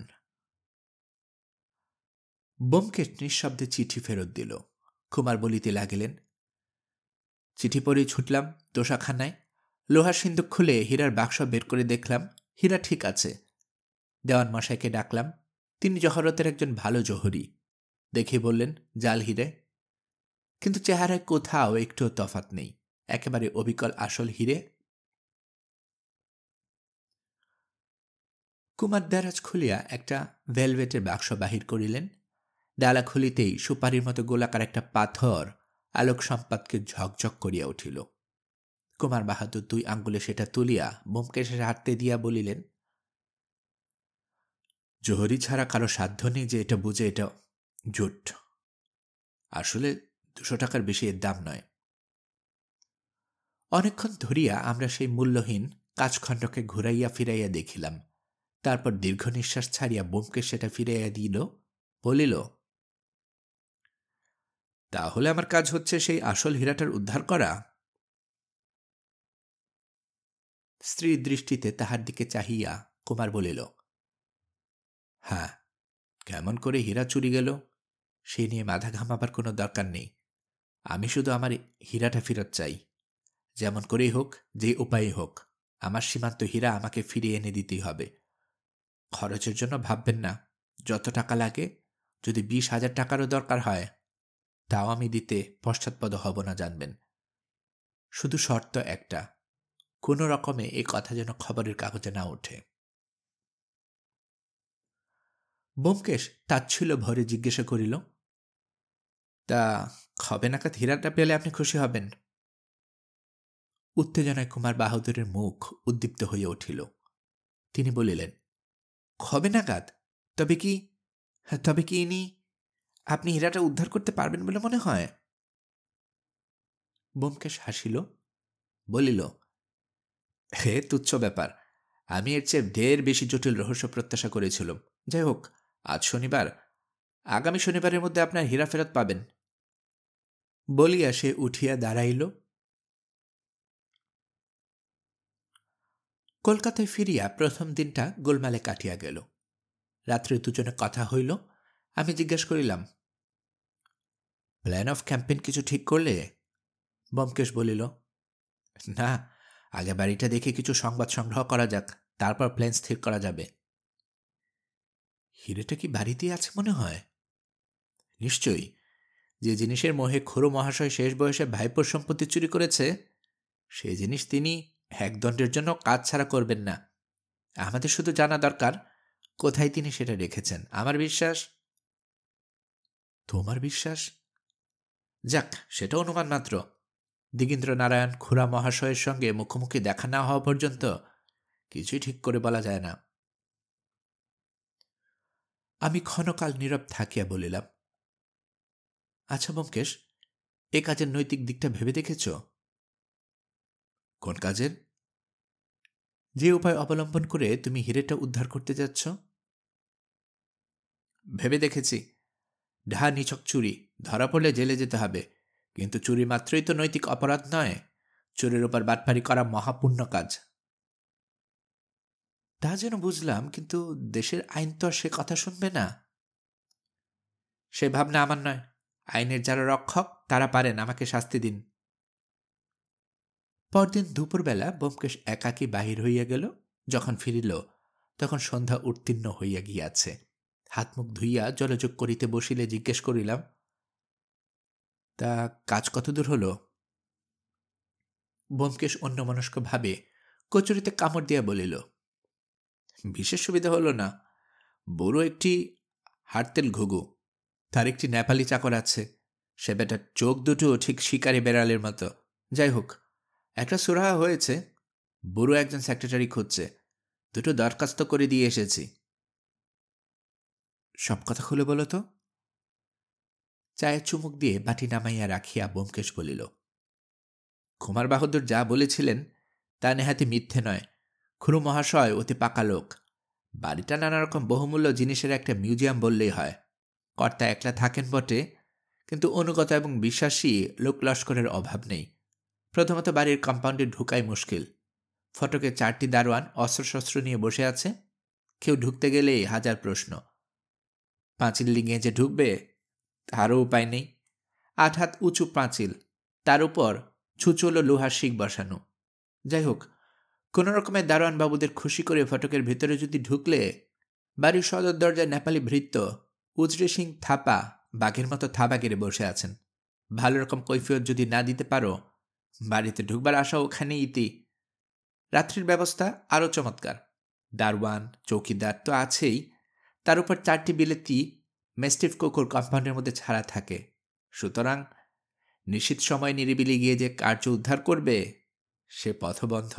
Speaker 1: ব্যোমকেশ নিঃশব্দে চিঠি ফেরত দিল। কুমার বলিতে লাগিলেন, চিঠি পড়েই ছুটলাম তোষাখানায়। লোহার সিন্দুক খুলে হীরার বাক্স বের করে দেখলাম হীরা ঠিক আছে। দেওয়ান মশাইকে ডাকলাম। তিনি জহরতের একজন ভালো জহরি। দেখে বললেন, জাল হীরে, কিন্তু চেহারায় কোথাও একটু তফাৎ নেই, একেবারে অবিকল আসল হীরে। কুমার দেরাজ খুলিয়া একটা ভেলভেটের বাক্স বাহির করিলেন। ডালা খুলিতেই সুপারির মতো গোলাকার একটা পাথর আলোক সম্পাদকে ঝকঝক করিয়া উঠিল। কুমার বাহাদুর 2 আঙ্গুলে সেটা তুলিয়া ব্যোমকেশের হাতে দিয়া বলিলেন, জোহরি ছাড়া কারো সাধ্য নেই যে এটা বুঝে এটা জুট। আসলে 200 টাকার বেশি এর দাম নয়। অনেকক্ষণ ধরিয়া আমরা সেই মূল্যহীন কাচখণ্ডকে ঘুরাইয়া ফিরাইয়া দেখিলাম। তারপর দীর্ঘ নিঃশ্বাস ছাড়িয়া ব্যোমকেশ সেটা ফিরাইয়া দিল, বলিল, তাহলে আমার কাজ হচ্ছে সেই আসল হীরাটার উদ্ধার করা। স্ত্রীর দৃষ্টিতে তাহার দিকে চাহিয়া কুমার বলিল, হ্যাঁ, কেমন করে হীরা চুরি গেল সে নিয়ে মাথা ঘামাবার কোনো দরকার নেই। আমি শুধু আমার হীরাটা ফেরত চাই। যেমন করেই হোক, যে উপায়ে হোক, আমার সীমান্ত হীরা আমাকে ফিরিয়ে এনে দিতেই হবে। খরচের জন্য ভাববেন না, যত টাকা লাগে, যদি 20,000 টাকারও দরকার হয়, তাও আমি দিতে পশ্চাৎপদ হব না, জানবেন। শুধু শর্ত একটা, কোনো রকমে এই কথা যেন খবরের কাগজে না ওঠে। ব্যোমকেশ তাচ্ছিল্য ভরে জিজ্ঞাসা করিল, তা খবে নাগাদ হীরাটা পেলে আপনি খুশি হবেন? উত্তেজনায় কুমার বাহাদুরের মুখ উদ্দীপ্ত হইয়া উঠিল। তিনি বলিলেন, খবে নাগাদ? তবে কি ইনি আপনি হীরাটা উদ্ধার করতে পারবেন বলে মনে হয়? ব্যোমকেশ হাসিল, বলিল, হে তুচ্ছ ব্যাপার, আমি এর চেয়ে ঢের বেশি জটিল রহস্য প্রত্যাশা করেছিলাম। যাই হোক, আজ শনিবার, আগামী শনিবারের মধ্যে আপনার হীরা ফেরত পাবেন। বলিয়া সে উঠিয়া দাঁড়াইল। কলকাতায় ফিরিয়া প্রথম দিনটা গোলমালে কাটিয়া গেল। রাত্রে দুজনে কথা হইল। আমি জিজ্ঞাসা করিলাম, প্ল্যান অফ ক্যাম্পেইন কিছু ঠিক করলে? ব্যোমকেশ বলিল, না, আগে বাড়িটা দেখে কিছু সংবাদ সংগ্রহ করা যাক, তারপর প্ল্যান স্থির করা যাবে। হিরেটা কি বাড়িতেই আছে মনে হয়? নিশ্চয়ই। যে জিনিসের মোহে খুড়ো মহাশয় শেষ বয়সে ভাইপোর সম্পত্তি চুরি করেছে, সেই জিনিস তিনি একদণ্ডের জন্য কাজ ছাড়া করবেন না। আমাদের শুধু জানা দরকার কোথায় তিনি সেটা রেখেছেন। আমার বিশ্বাস। তোমার বিশ্বাস? যাক, সেটা অনুমান মাত্র। দিগেন্দ্র নারায়ণ খুড়া মহাশয়ের সঙ্গে মুখোমুখি দেখা না হওয়া পর্যন্ত কিছুই ঠিক করে বলা যায় না। আমি ক্ষণকাল নীরব থাকিয়া বলিলাম, আচ্ছা ব্যোমকেশ, এ কাজের নৈতিক দিকটা ভেবে দেখেছ? কোন কাজের? যে উপায় অবলম্বন করে তুমি হিরেটা উদ্ধার করতে যাচ্ছ। ভেবে দেখেছি। ঢা নিছক চুরি, ধরা পড়লে জেলে যেতে হবে, কিন্তু চুরি মাত্রই তো নৈতিক অপরাধ নয়। চোরের উপর বাটপারি করা মহাপুণ্য কাজ। তা যেন বুঝলাম, কিন্তু দেশের আইন তো সে কথা শুনবে না। সে ভাবনা আমার নয়। আইনের যারা রক্ষক তারা পারেন, আমাকে শাস্তি দিন। পরদিন দুপুরবেলা ব্যোমকেশ একাকী বাহির হইয়া গেল। যখন ফিরিল তখন সন্ধ্যা উত্তীর্ণ হইয়া গিয়াছে। হাত মুখ ধুইয়া জলযোগ করিতে বসিলে জিজ্ঞেস করিলাম, তা কাজ কতদূর হল? ব্যোমকেশ অন্যমনস্ক ভাবে কচুরিতে কামড় দিয়া বলিল, বিশেষ সুবিধা হল না। বড় একটি হাড়তেল ঘুঘু, তার একটি নেপালি চাকর আছে। সে বেটার চোখ দুটো ঠিক শিকারি বেড়ালের মতো। যাই হোক, একটা সুরাহা হয়েছে। বুড়ো একজন সেক্রেটারি খুঁজছে। দুটো দরখাস্ত করে দিয়ে এসেছি। সব কথা খুলে বলো তো। চায়ের চুমুক দিয়ে বাটি নামাইয়া রাখিয়া ব্যোমকেশ বলিল, কুমার বাহাদুর যা বলেছিলেন তা নেহাতি মিথ্যে নয়। খুড়ো মহাশয় অতি পাকা লোক। বাড়িটা নানা রকম বহুমূল্য জিনিসের একটা মিউজিয়াম বললেই হয়। কর্তা একলা থাকেন বটে, কিন্তু অনুগত এবং বিশ্বাসী লোক লস্করের অভাব নেই। প্রথমত বাড়ির কম্পাউন্ডে ঢুকাই মুশকিল। ফটকে 4টি দারোয়ান অস্ত্রশস্ত্র নিয়ে বসে আছে। কেউ ঢুকতে গেলেই হাজার প্রশ্ন। পাঁচিল ডিঙিয়ে যে ঢুকবে তারও উপায় নেই। 8 হাত উঁচু পাঁচিল, তার উপর ছুচলো লোহার শিক বসানো। যাই হোক, কোনো রকমের দারোয়ান বাবুদের খুশি করে ফটকের ভেতরে যদি ঢুকলে, বাড়ির সদর দরজায় নেপালি ভৃত্য উজরে সিং থাপা বাঘের মতো থাবা গেড়ে বসে আছেন। ভালো রকম কৈফিয়ত যদি না দিতে পারো, বাড়িতে ঢুকবার আশা ওখানে ইতি। রাত্রির ব্যবস্থা আরও চমৎকার। দারওয়ান চৌকিদার তো আছেই, তার উপর 4টি বিলেতি মেস্টিফ কুকুর কম্পাউন্ডের মধ্যে ছাড়া থাকে। সুতরাং নিশ্চিত সময় নিরিবিলি গিয়ে যে কার্য উদ্ধার করবে সে পথবন্ধ।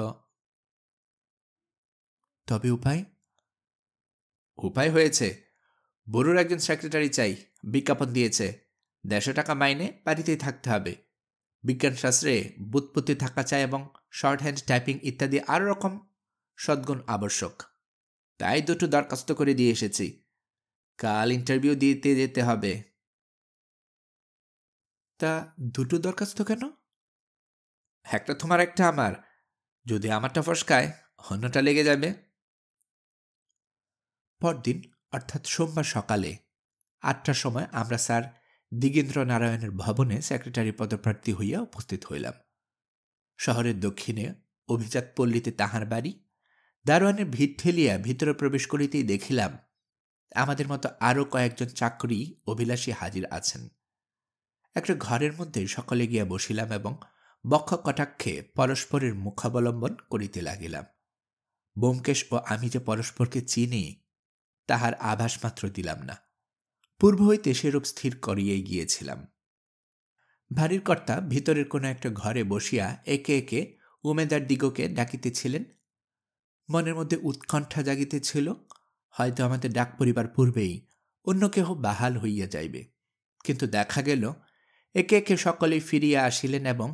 Speaker 1: তবে উপায়? উপায় হয়েছে। বড়ুর একজন সেক্রেটারি চাই, বিজ্ঞাপন দিয়েছে। 150 টাকা মাইনে, বাড়িতেই থাকতে হবে। বিজ্ঞানশাস্ত্রে বুৎপত্তি থাকা চাই এবং শর্ট হ্যান্ড টাইপিং ইত্যাদি আরও রকম সদ্গুণ আবশ্যক। তাই দুটো দরখাস্ত করে দিয়ে এসেছি। কাল ইন্টারভিউ দিতে যেতে হবে। তা দুটো দরখাস্ত কেন? একটা তোমার, একটা আমার। যদি আমারটা ফসকায়, অন্যটা লেগে যাবে। পরদিন অর্থাৎ সোমবার সকালে 8টার সময় আমরা স্যার দিগেন্দ্র নারায়ণের ভবনে সেক্রেটারি পদপ্রার্থী হইয়া উপস্থিত হইলাম। শহরের দক্ষিণে অভিজাত পল্লীতে তাহার বাড়ি। দারোয়ানের ভিড় ঠেলিয়া ভিতরে প্রবেশ করিতেই দেখিলাম আমাদের মতো আরও কয়েকজন চাকরি অভিলাষী হাজির আছেন। একটা ঘরের মধ্যে সকলে গিয়া বসিলাম এবং বক্ষ কটাক্ষে পরস্পরের মুখাবলম্বন করিতে লাগিলাম। ব্যোমকেশ ও আমি যে পরস্পরকে চিনি তাহার আভাস মাত্র দিলাম না। পূর্ব হইতে সেরূপ স্থির করিয়াই গিয়েছিলাম। বাড়ির কর্তা ভিতরের কোনো একটা ঘরে বসিয়া একে একে উমেদার দিগকে ডাকিতেছিলেন। মনের মধ্যে উৎকণ্ঠা জাগিতেছিল, হয়তো আমাদের ডাক পরিবার পূর্বেই অন্য কেহ বাহাল হইয়া যাইবে। কিন্তু দেখা গেল একে একে সকলেই ফিরিয়া আসিলেন এবং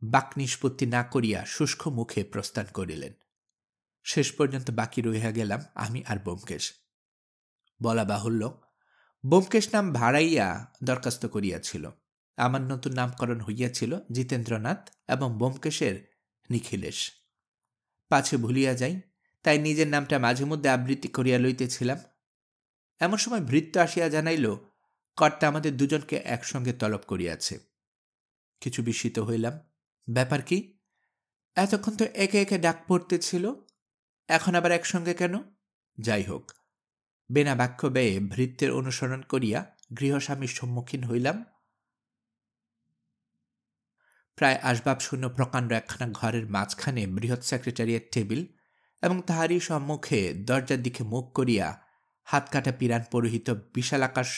Speaker 1: বাক নিষ্পত্তি না করিয়া শুষ্ক মুখে প্রস্থান করিলেন। শেষ পর্যন্ত বাকি রহিয়া গেলাম আমি আর ব্যোমকেশ। বলা বাহুল্য, ব্যোমকেশ নাম ভাড়াইয়া দরখাস্ত করিয়াছিল। আমার নতুন নামকরণ হইয়াছিল জিতেন্দ্রনাথ এবং ব্যোমকেশের নিখিলেশ। পাছে ভুলিয়া যাই, তাই নিজের নামটা মাঝে মধ্যে আবৃত্তি করিয়া লইতেছিলাম। এমন সময় ভৃত্য আসিয়া জানাইল, কর্তা আমাদের দুজনকে একসঙ্গে তলব করিয়াছে। কিছু বিস্মিত হইলাম। ব্যাপার কি? এতক্ষণ তো একে একে ডাক পড়তেছিল, এখন আবার একসঙ্গে কেন? যাই হোক, বিনা বাক্য ব্যয়ে ভৃত্যের অনুসরণ করিয়া গৃহস্বামীর সম্মুখীন হইলাম। প্রায় আসবাব শূন্য প্রকাণ্ড একখানা ঘরের মাঝখানে বৃহৎ সেক্রেটারিয়েট টেবিল এবং তাহারই সম্মুখে দরজার দিকে মুখ করিয়া হাত কাটা পিরান পরিহিত বিশালাকাশ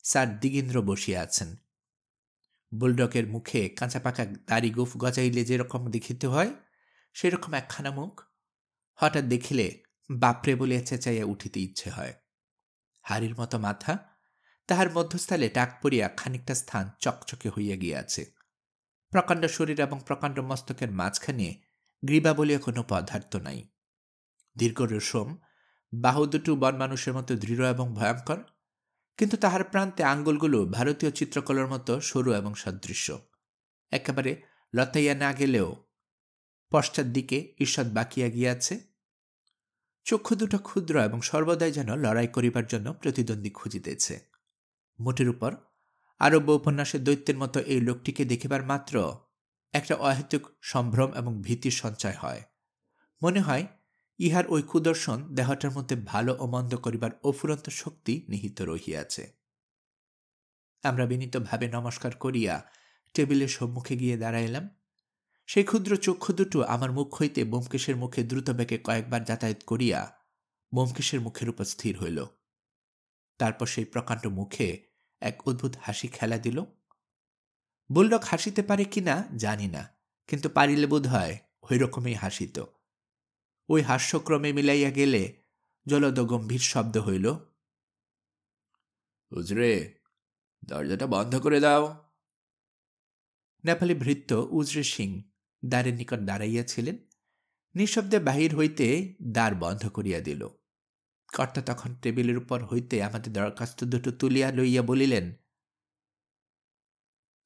Speaker 1: স্যার দিগেন্দ্র বসিয়া আছেন। বুলডকের মুখে কাঁচা পাকা দাড়ি গোফ গজাইলে যেরকম দেখিতে হয়, সেরকম একখানা মুখ। হঠাৎ দেখিলে বাপরে বলিয়া চেঁচাইয়া উঠিতে ইচ্ছে হয়। হাড়ির মতো মাথা, তাহার মধ্যস্থলে টাক পড়িয়া খানিকটা স্থান চকচকে হইয়া গিয়াছে। প্রকাণ্ড শরীর এবং প্রকাণ্ড মস্তকের মাঝখানে গ্রীবা বলিয়া কোনো পদার্থ নাই। দীর্ঘ রেশম বাহু দুটো বনমানুষের মতো দৃঢ় এবং ভয়ঙ্কর, কিন্তু তাহার প্রান্তে আঙ্গুলগুলো ভারতীয় চিত্রকলার মতো সরু এবং সদৃশ্য। একেবারে লতাইয়া না গেলেও পশ্চাৎ দিকে ঈষৎ বাকিয়া গিয়াছে। চক্ষু দুটো ক্ষুদ্র এবং সর্বদাই যেন লড়াই করিবার জন্য প্রতিদ্বন্দ্বী খুঁজিতেছে। মোটের উপর আরব্য উপন্যাসের দৈত্যের মতো এই লোকটিকে দেখিবার মাত্র একটা অহেতুক সম্ভ্রম এবং ভীতির সঞ্চয় হয়। মনে হয় ইহার ওই কুদর্শন দেহটার মধ্যে ভালো ও মন্দ করিবার অফুরন্ত শক্তি নিহিত রহিয়াছে। আমরা বিনীতভাবে নমস্কার করিয়া টেবিলের সম্মুখে গিয়ে দাঁড়াইলাম। সেই ক্ষুদ্র চক্ষু দুটো আমার মুখ হইতে ব্যোমকেশের মুখে দ্রুত বেগে কয়েকবার যাতায়াত করিয়া ব্যোমকেশের মুখের উপর স্থির হইল। তারপর সেই প্রকাণ্ড মুখে এক অদ্ভুত হাসি খেলা দিল। বুলডক হাসিতে পারে কিনা জানি না, কিন্তু পারিলে বোধ হয় ওই রকমই হাসিত। ওই হাস্যক্রমে মিলাইয়া গেলে জলদ গম্ভীর শব্দ হইল, উজরে, দরজাটা বন্ধ করে দাও। নেপালি ভৃত্য উজরে সিং দ্বারের নিকট দাঁড়াইয়াছিলেন। নিঃশব্দে বাহির হইতে দ্বার বন্ধ করিয়া দিল। কর্তা তখন টেবিলের উপর হইতে আমাদের দরখাস্ত দুটো তুলিয়া লইয়া বলিলেন,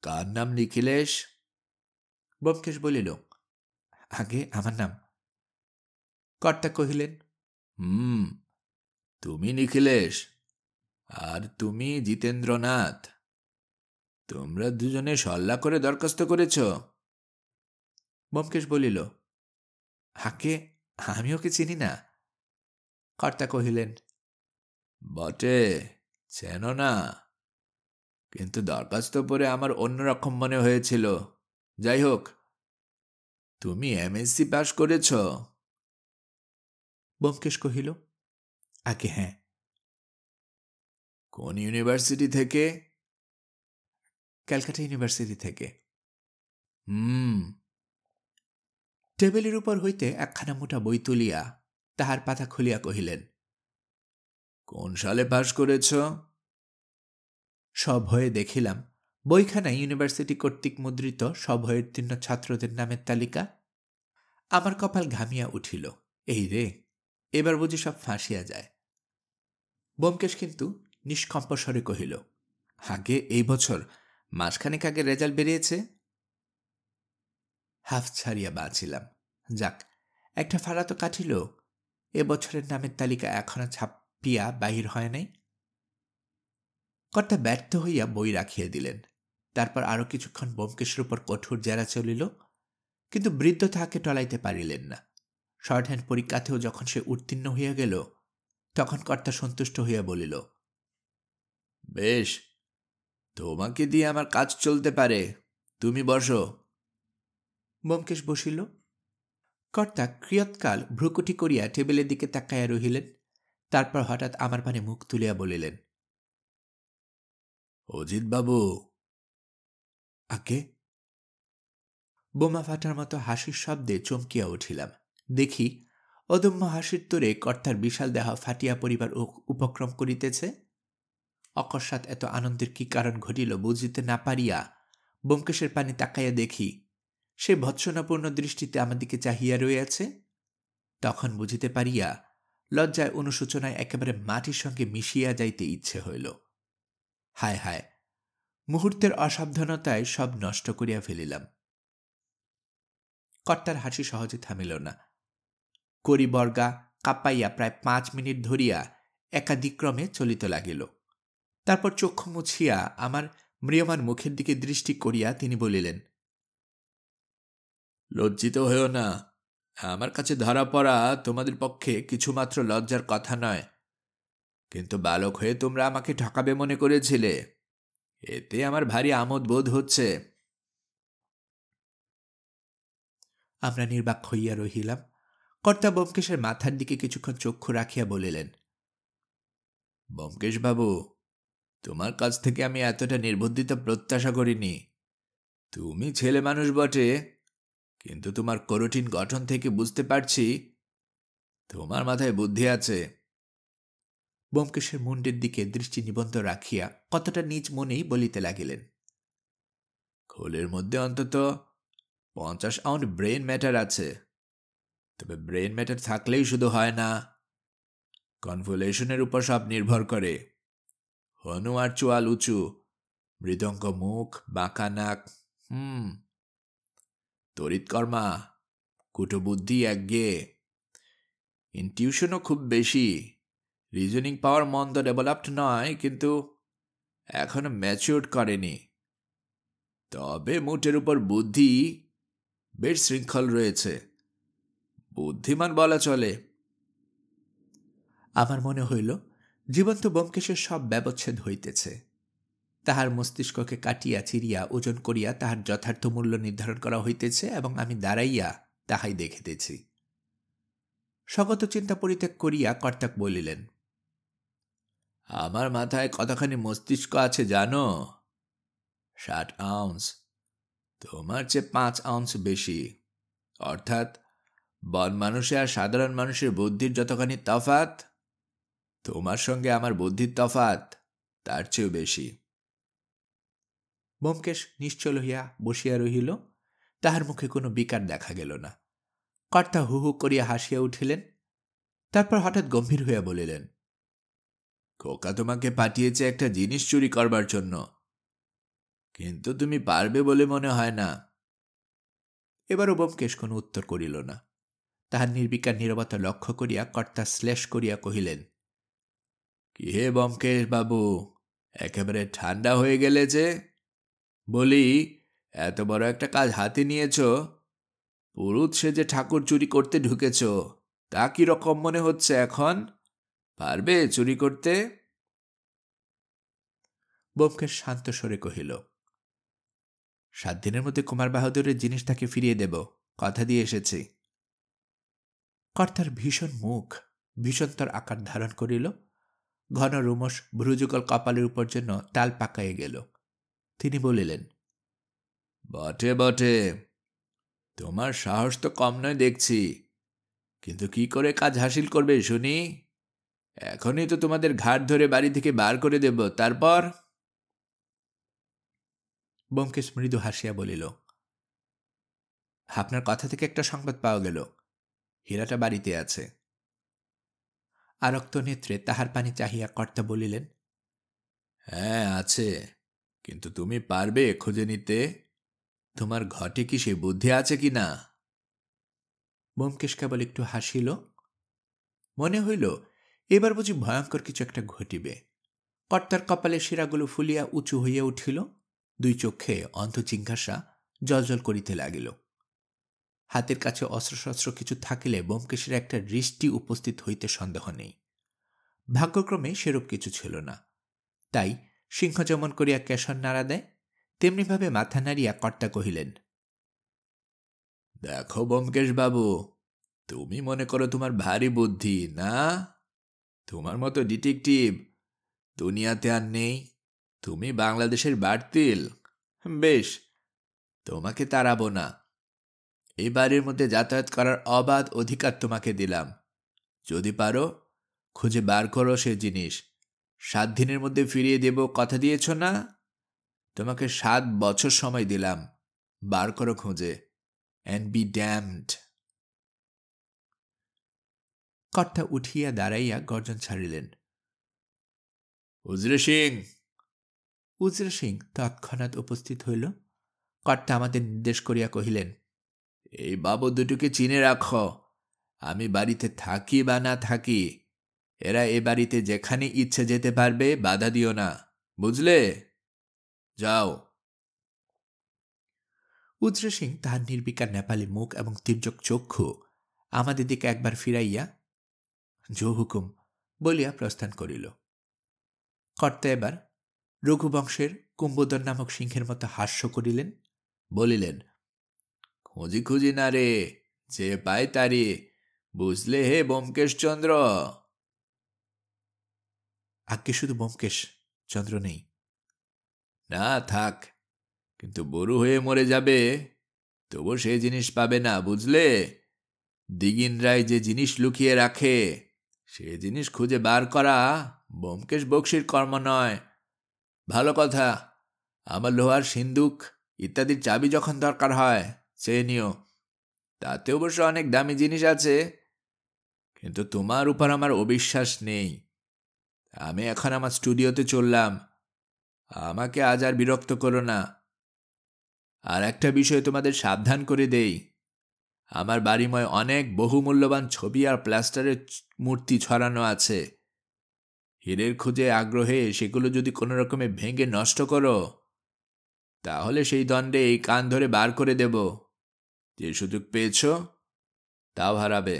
Speaker 1: কার নাম নিখিলেশ? ব্যোমকেশ বলিল, আগে আমার নাম। কর্তা কহিলেন, তুমি নিখিলেশ, আর তুমি জিতেন্দ্রনাথ। তোমরা দুজনে সল্লা করে দরখাস্ত করেছ? ব্যোমকেশ বলিল, আগে আমি ওকে চিনি না। কর্তা কহিলেন, বটে, চেনো না? কিন্তু দরখাস্ত পড়ে আমার অন্যরকম মনে হয়েছিল। যাই হোক, তুমি এমএসসি পাশ করেছ? ব্যোমকেশ কহিল, আগে হ্যাঁ। কোন ইউনিভার্সিটি থেকে? ক্যালকাটা ইউনিভার্সিটি থেকে। টেবিলের উপর হইতে একখানা মোটা বই তুলিয়া তাহার পাতা খুলিয়া কহিলেন, কোন সালে পাশ করেছ? সভয়ে দেখিলাম বইখানা ইউনিভার্সিটি কর্তৃক মুদ্রিত সভয়োত্তীর্ণ ছাত্রদের নামের তালিকা। আমার কপাল ঘামিয়া উঠিল। এই রে, এবার বুঝি সব ফাঁসিয়া যায়। ব্যোমকেশ কিন্তু নিষ্কম্প স্বরে কহিল, আগে এই বছর মাসখানেক আগে রেজাল্ট বেরিয়েছে। হাফ ছাড়িয়া বাঁচিলাম। যাক, একটা ফাড়া তো কাটিল। এবছরের নামের তালিকা এখনো ছাপিয়া বাহির হয় নাই। কর্তা ব্যর্থ হইয়া বই রাখিয়া দিলেন। তারপর আরো কিছুক্ষণ ব্যোমকেশের উপর কঠোর জেরা চলিল, কিন্তু বৃদ্ধ তাহাকে টলাইতে পারিলেন না। শর্ট হ্যান্ড পরীক্ষাতেও যখন সে উত্তীর্ণ হইয়া গেল, তখন কর্তা সন্তুষ্ট হইয়া বলিল, বেশ, তোমাকে দিয়ে আমার কাজ চলতে পারে, তুমি বসো। ব্যোমকেশ বসিল। কর্তা কিয়ৎকাল ভ্রুকুটি করিয়া টেবিলের দিকে তাকাইয়া রহিলেন। তারপর হঠাৎ আমার পানে মুখ তুলিয়া বলিলেন, অজিত বাবু। আগে? বোমা ফাটার মতো হাসির শব্দে চমকিয়া উঠিলাম। দেখি অদম্য হাসির তোরে কর্তার বিশাল দেহ ফাটিয়া পড়িবার উপক্রম করিতেছে। অকস্মাৎ এত আনন্দের কি কারণ ঘটিল বুঝিতে না পারিয়া ব্যোমকেশের পানে তাকাইয়া দেখি সে ভৎসনাপূর্ণ দৃষ্টিতে আমার দিকে চাহিয়া রইয়াছে। তখন বুঝিতে পারিয়া লজ্জায় অনুশোচনায় একেবারে মাটির সঙ্গে মিশিয়া যাইতে ইচ্ছে হইল। হায় হায়, মুহূর্তের অসাবধানতায় সব নষ্ট করিয়া ফেলিলাম। কর্তার হাসি সহজে থামিল না। করিবর্গা কাঁপাইয়া প্রায় 5 মিনিট ধরিয়া একাদিক্রমে চলিতে লাগিল। তারপর চক্ষু মুছিয়া আমার ম্রিয়মান মুখের দিকে দৃষ্টি করিয়া তিনি বলিলেন, লজ্জিত হইও না। আমার কাছে ধরা পড়া তোমাদের পক্ষে কিছুমাত্র লজ্জার কথা নয়, কিন্তু বালক হয়ে তোমরা আমাকে ঠকাবে মনে করেছিলে। এতে আমার ভারী আমোদ বোধ হচ্ছে। আমরা নির্বাক হইয়া রহিলাম। কর্তা ব্যোমকেশের মাথার দিকে কিছুক্ষণ চক্ষু রাখিয়া বলিলেন, ব্যোমকেশবাবু, তোমার কাছ থেকে আমি এতটা নির্বুদ্ধিতা প্রত্যাশা করিনি। তুমি ছেলে মানুষ বটে, কিন্তু তোমার করটিন গঠন থেকে বুঝতে পারছি তোমার মাথায় বুদ্ধি আছে। ব্যোমকেশের মুন্ডের দিকে দৃষ্টি নিবদ্ধ রাখিয়া কতটা নিজ মনেই বলিতে লাগিলেন, খোলের মধ্যে অন্তত 50 আউন্ড ব্রেন ম্যাটার আছে। তবে ব্রেন ম্যাটার থাকলেই শুধু হয় না, কনভলিউশনের উপর সব নির্ভর করে। হনু আর চোয়াল উঁচু, মৃদঙ্গ মুখ, বাঁকা নাক, তড়িৎকর্মা, কুটবুদ্ধি একগেয়ে, ইনটিউশনও খুব বেশি। রিজনিং পাওয়ার মন্দ ডেভেলপড নয়, কিন্তু এখনো ম্যাচিওর করেনি। তবে মোটের উপর বুদ্ধি বেশ শৃঙ্খল রয়েছে, বুদ্ধিমান বলা চলে। আমার মনে হইল জীবন্ত ব্যোমকেশের সব ব্যবচ্ছেদ হইতেছে। তাহার মস্তিষ্ককে কাটিয়া চিরিয়া ওজন করিয়া তাহার যথার্থ মূল্য নির্ধারণ করা হইতেছে, এবং আমি দাঁড়াইয়া তাহাই দেখিতেছি। স্বগত চিন্তা পরিত্যাগ করিয়া কর্তাক বলিলেন, আমার মাথায় কতখানি মস্তিষ্ক আছে জানো? 60 আউন্স। তোমার চেয়ে 5 আউন্স বেশি। অর্থাৎ বন মানুষে আর সাধারণ মানুষের বুদ্ধির যতখানি তফাত, তোমার সঙ্গে আমার বুদ্ধির তফাত তার চেয়েও বেশি। ব্যোমকেশ নিশ্চল হইয়া বসিয়া রহিল। তাহার মুখে কোনো বিকার দেখা গেল না। কর্তা হু হু করিয়া হাসিয়া উঠিলেন। তারপর হঠাৎ গম্ভীর হইয়া বলিলেন, খোকা তোমাকে পাঠিয়েছে একটা জিনিস চুরি করবার জন্য, কিন্তু তুমি পারবে বলে মনে হয় না। এবারও ব্যোমকেশ কোনো উত্তর করিল না। তাহার নির্বিকার নীরবতা লক্ষ্য করিয়া কর্তা শ্লেষ করিয়া কহিলেন, কি হে ব্যোমকেশ বাবু, একেবারে ঠান্ডা হয়ে গেলে যে? বলি, এত বড় একটা কাজ হাতে নিয়েছ, পুরুত সেজে ঠাকুর চুরি করতে ঢুকেছ, তা কি রকম মনে হচ্ছে এখন? পারবে চুরি করতে? ব্যোমকেশ শান্ত স্বরে কহিল, 7 দিনের মধ্যে কুমার বাহাদুরের জিনিস তাকে ফিরিয়ে দেব, কথা দিয়ে এসেছি। কর্তার ভীষণ মুখ ভীষণতর আকার ধারণ করিল। ঘন রোমশ ভ্রুযুগল কপালের উপর যেন তাল পাকাইয়া গেল। তিনি বলিলেন, বটে বটে, তোমার সাহস তো কম নয় দেখছি, কিন্তু কি করে কাজ হাসিল করবে শুনি? এখনই তো তোমাদের ঘাট ধরে বাড়ি থেকে বার করে দেব, তারপর? ব্যোমকেশ মৃদু হাসিয়া বলিল, আপনার কথা থেকে একটা সংবাদ পাওয়া গেল, হীরাটা বাড়িতে আছে। আরক্ত নেত্রে তাহার পানি চাহিয়া কর্তা বলিলেন, হ্যাঁ আছে, কিন্তু তুমি পারবে খুঁজে নিতে? তোমার ঘটে কি সে বুদ্ধি আছে কি না? ব্যোমকেশ কেবল একটু হাসিল। মনে হইল এবার বুঝি ভয়ঙ্কর কিছু একটা ঘটিবে। কর্তার কপালে শিরাগুলো ফুলিয়া উঁচু হইয়া উঠিল। 2 চক্ষে অন্ধ জিজ্ঞাসা জলজল করিতে লাগিল। হাতের কাছে অস্ত্রশস্ত্র কিছু থাকিলে ব্যোমকেশের একটা দৃষ্টি উপস্থিত হইতে সন্দেহ নেই। ভাগ্যক্রমে সেরূপ কিছু ছিল না। তাই সিংহ যেমন করিয়া কেশর নাড়া দেয়, তেমনিভাবে মাথা নাড়িয়া কর্তা কহিলেন, দেখো ব্যোমকেশ বাবু, তুমি মনে করো তোমার ভারী বুদ্ধি না? তোমার মতো ডিটেকটিভ দুনিয়াতে আর নেই। তুমি বাংলাদেশের বাড়তিল। বেশ, তোমাকে তাড়াবো না। এই বাড়ির মধ্যে যাতায়াত করার অবাধ অধিকার তোমাকে দিলাম। যদি পারো খুঁজে বার করো সে জিনিস। 7 দিনের মধ্যে ফিরিয়ে দেব কথা দিয়েছ না? তোমাকে 7 বছর সময় দিলাম, বার করো খুঁজে। and be damned. কর্তা উঠিয়া দাঁড়াইয়া গর্জন ছাড়িলেন, হুজরে সিং। উজরা সিং তৎক্ষণাৎ উপস্থিত হইল। কর্তা আমাদের নির্দেশ করিয়া কহিলেন, এই বাবু দুটোকে চিনে রাখ। আমি বাড়িতে থাকি বা না থাকি, এরা এ বাড়িতে যেখানে ইচ্ছে যেতে পারবে, বাধা দিও না, বুঝলে? যাও। উজরা সিং তাহার নির্বিকার নেপালি মুখ এবং তীর্যক চক্ষু আমাদের দিকে একবার ফিরাইয়া জো হুকুম বলিয়া প্রস্থান করিল। কর্তা এবার রঘুবংশের কুম্ভোদর নামক সিংহের মতো হাস্য করিলেন, বলিলেন, খুঁজি খুঁজি না রে, যে পায় তারে, বুঝলে হে ব্যোমকেশচন্দ্র? আজ্ঞে শুধু ব্যোমকেশ চন্দ্র নেই। না থাক, কিন্তু বুড়ো হয়ে মরে যাবে, তবু সে জিনিস পাবে না, বুঝলে? দিগিন রায় যে জিনিস লুকিয়ে রাখে, সে জিনিস খুঁজে বার করা ব্যোমকেশ বক্সির কর্ম নয়। ভালো কথা, আমার লোহার সিন্দুক ইত্যাদির চাবি যখন দরকার হয় চেয়ে নিও, তাতে অবশ্য অনেক দামি জিনিস আছে, কিন্তু তোমার উপর আমার অবিশ্বাস নেই। আমি এখন আমার স্টুডিওতে চললাম, আমাকে আজ আর বিরক্ত করো না। আর একটা বিষয় তোমাদের সাবধান করে দেই, আমার বাড়িময় অনেক বহুমূল্যবান ছবি আর প্লাস্টারের মূর্তি ছড়ানো আছে। হীরের খুঁজে আগ্রহে সেগুলো যদি কোনো রকমে ভেঙে নষ্ট করো, তাহলে সেই দণ্ডে এই কান ধরে বার করে দেব। যে সুযোগ পেয়েছ তাও হারাবে।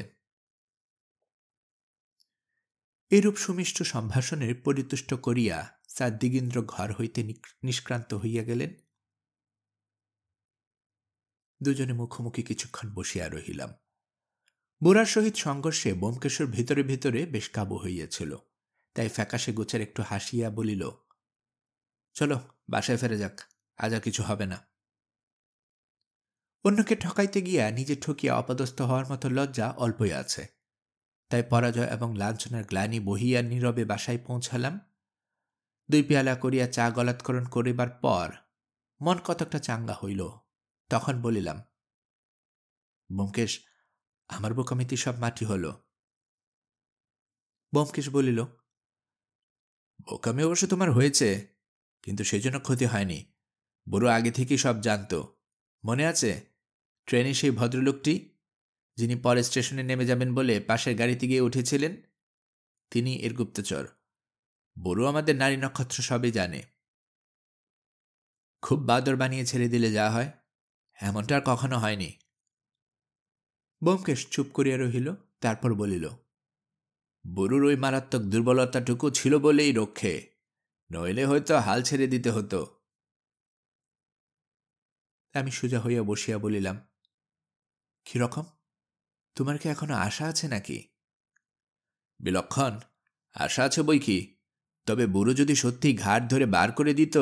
Speaker 1: এরূপ সুমিষ্ট সম্ভাষণের পরিতুষ্ট করিয়া স্যার দিগেন্দ্র ঘর হইতে নিষ্ক্রান্ত হইয়া গেলেন। দুজনে মুখোমুখি কিছুক্ষণ বসিয়া রহিলাম। বুড়ার সহিত সংঘর্ষে ব্যোমকেশ্বর ভিতরে ভিতরে বেশ কাবু হইয়াছিল, তাই ফ্যাকাশে গোছের একটু হাসিয়া বলিল, চলো বাসায় ফেরা যাক, আজ আর কিছু হবে না। অন্যকে ঠকাইতে গিয়া নিজে ঠকিয়া অপদস্থ হওয়ার মতো লজ্জা অল্পই আছে, তাই পরাজয় এবং লাঞ্ছনার গ্লানি বহিয়া নীরবে বাসায় পৌঁছালাম। 2 পেয়ালা করিয়া চা গলাৎকরণ করিবার পর মন কতকটা চাঙ্গা হইল। তখন বলিলাম, ব্যোমকেশ, আমার বোকামিতি সব মাটি হল। ব্যোমকেশ বলিল, বোকামি অবশ্য তোমার হয়েছে, কিন্তু সেজন্য ক্ষতি হয়নি। বুড়ো আগে থেকেই সব জানত। মনে আছে ট্রেনে সেই ভদ্রলোকটি, যিনি পরে স্টেশনে নেমে যাবেন বলে পাশের গাড়িতে গিয়ে উঠেছিলেন? তিনি এর গুপ্তচর। বুড়ো আমাদের নারী নক্ষত্র সবই জানে। খুব বাদর বানিয়ে ছেড়ে দিলে যা হয়, এমনটা আর কখনো হয়নি। ব্যোমকেশ চুপ করিয়া রহিল, তারপর বলিল, বুড়োর ওই মারাত্মক দুর্বলতাটুকু ছিল বলেই রক্ষে, নইলে হয়তো হাল ছেড়ে দিতে হতো। আমি সোজা হইয়া বসিয়া বলিলাম, কিরকম? তোমার কি এখনো আশা আছে নাকি? বিলক্ষণ আশা আছে বই কি, তবে বুড়ো যদি সত্যি ঘাট ধরে বার করে দিত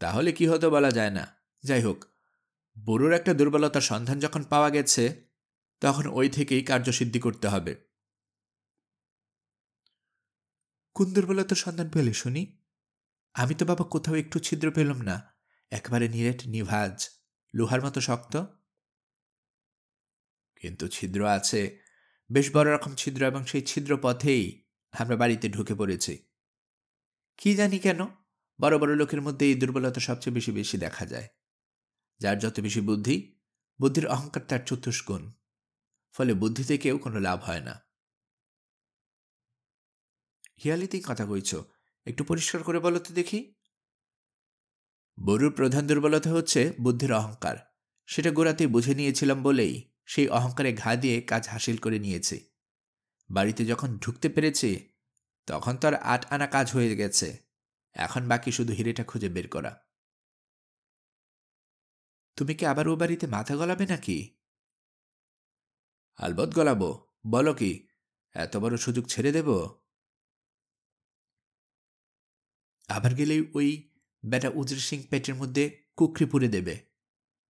Speaker 1: তাহলে কি হতো বলা যায় না। যাই হোক, বুড়োর একটা দুর্বলতার সন্ধান যখন পাওয়া গেছে, তখন ওই থেকেই কার্যসিদ্ধি করতে হবে। কোন দুর্বলতার সন্ধান পেলে শুনি? আমি তো বাবা কোথাও একটু ছিদ্র পেলাম না, একেবারে নিরেট নিভাজ, লোহার মতো শক্ত। কিন্তু ছিদ্র আছে, বেশ বড় রকম ছিদ্র, এবং সেই ছিদ্র পথেই আমরা বাড়িতে ঢুকে পড়েছি। কি জানি কেন বড় বড় লোকের মধ্যে এই দুর্বলতা সবচেয়ে বেশি বেশি দেখা যায়। যার যত বেশি বুদ্ধি, বুদ্ধির অহংকার তার চতুষ্গুণ, ফলে বুদ্ধি থেকেও কোনো লাভ হয় না। হিয়ালিতেই কথা কইছ, একটু পরিষ্কার করে বলো তো দেখি। বরুর প্রধান দুর্বলতা হচ্ছে বুদ্ধির অহংকার। সেটা গোড়াতেই বুঝে নিয়েছিলাম বলেই সেই অহংকারে ঘা দিয়ে কাজ হাসিল করে নিয়েছি। বাড়িতে যখন ঢুকতে পেরেছি, তখন তো আর 8 আনা কাজ হয়ে গেছে। এখন বাকি শুধু হিরেটা খুঁজে বের করা। তুমি কি আবার ও বাড়িতে মাথা গলাবে নাকি? আলবৎ গলাবো, বলো কি, এত বড় সুযোগ ছেড়ে দেব? আবার গেলেই ওই বেটা উজর সিং পেটের মধ্যে কুকরি পুরে দেবে।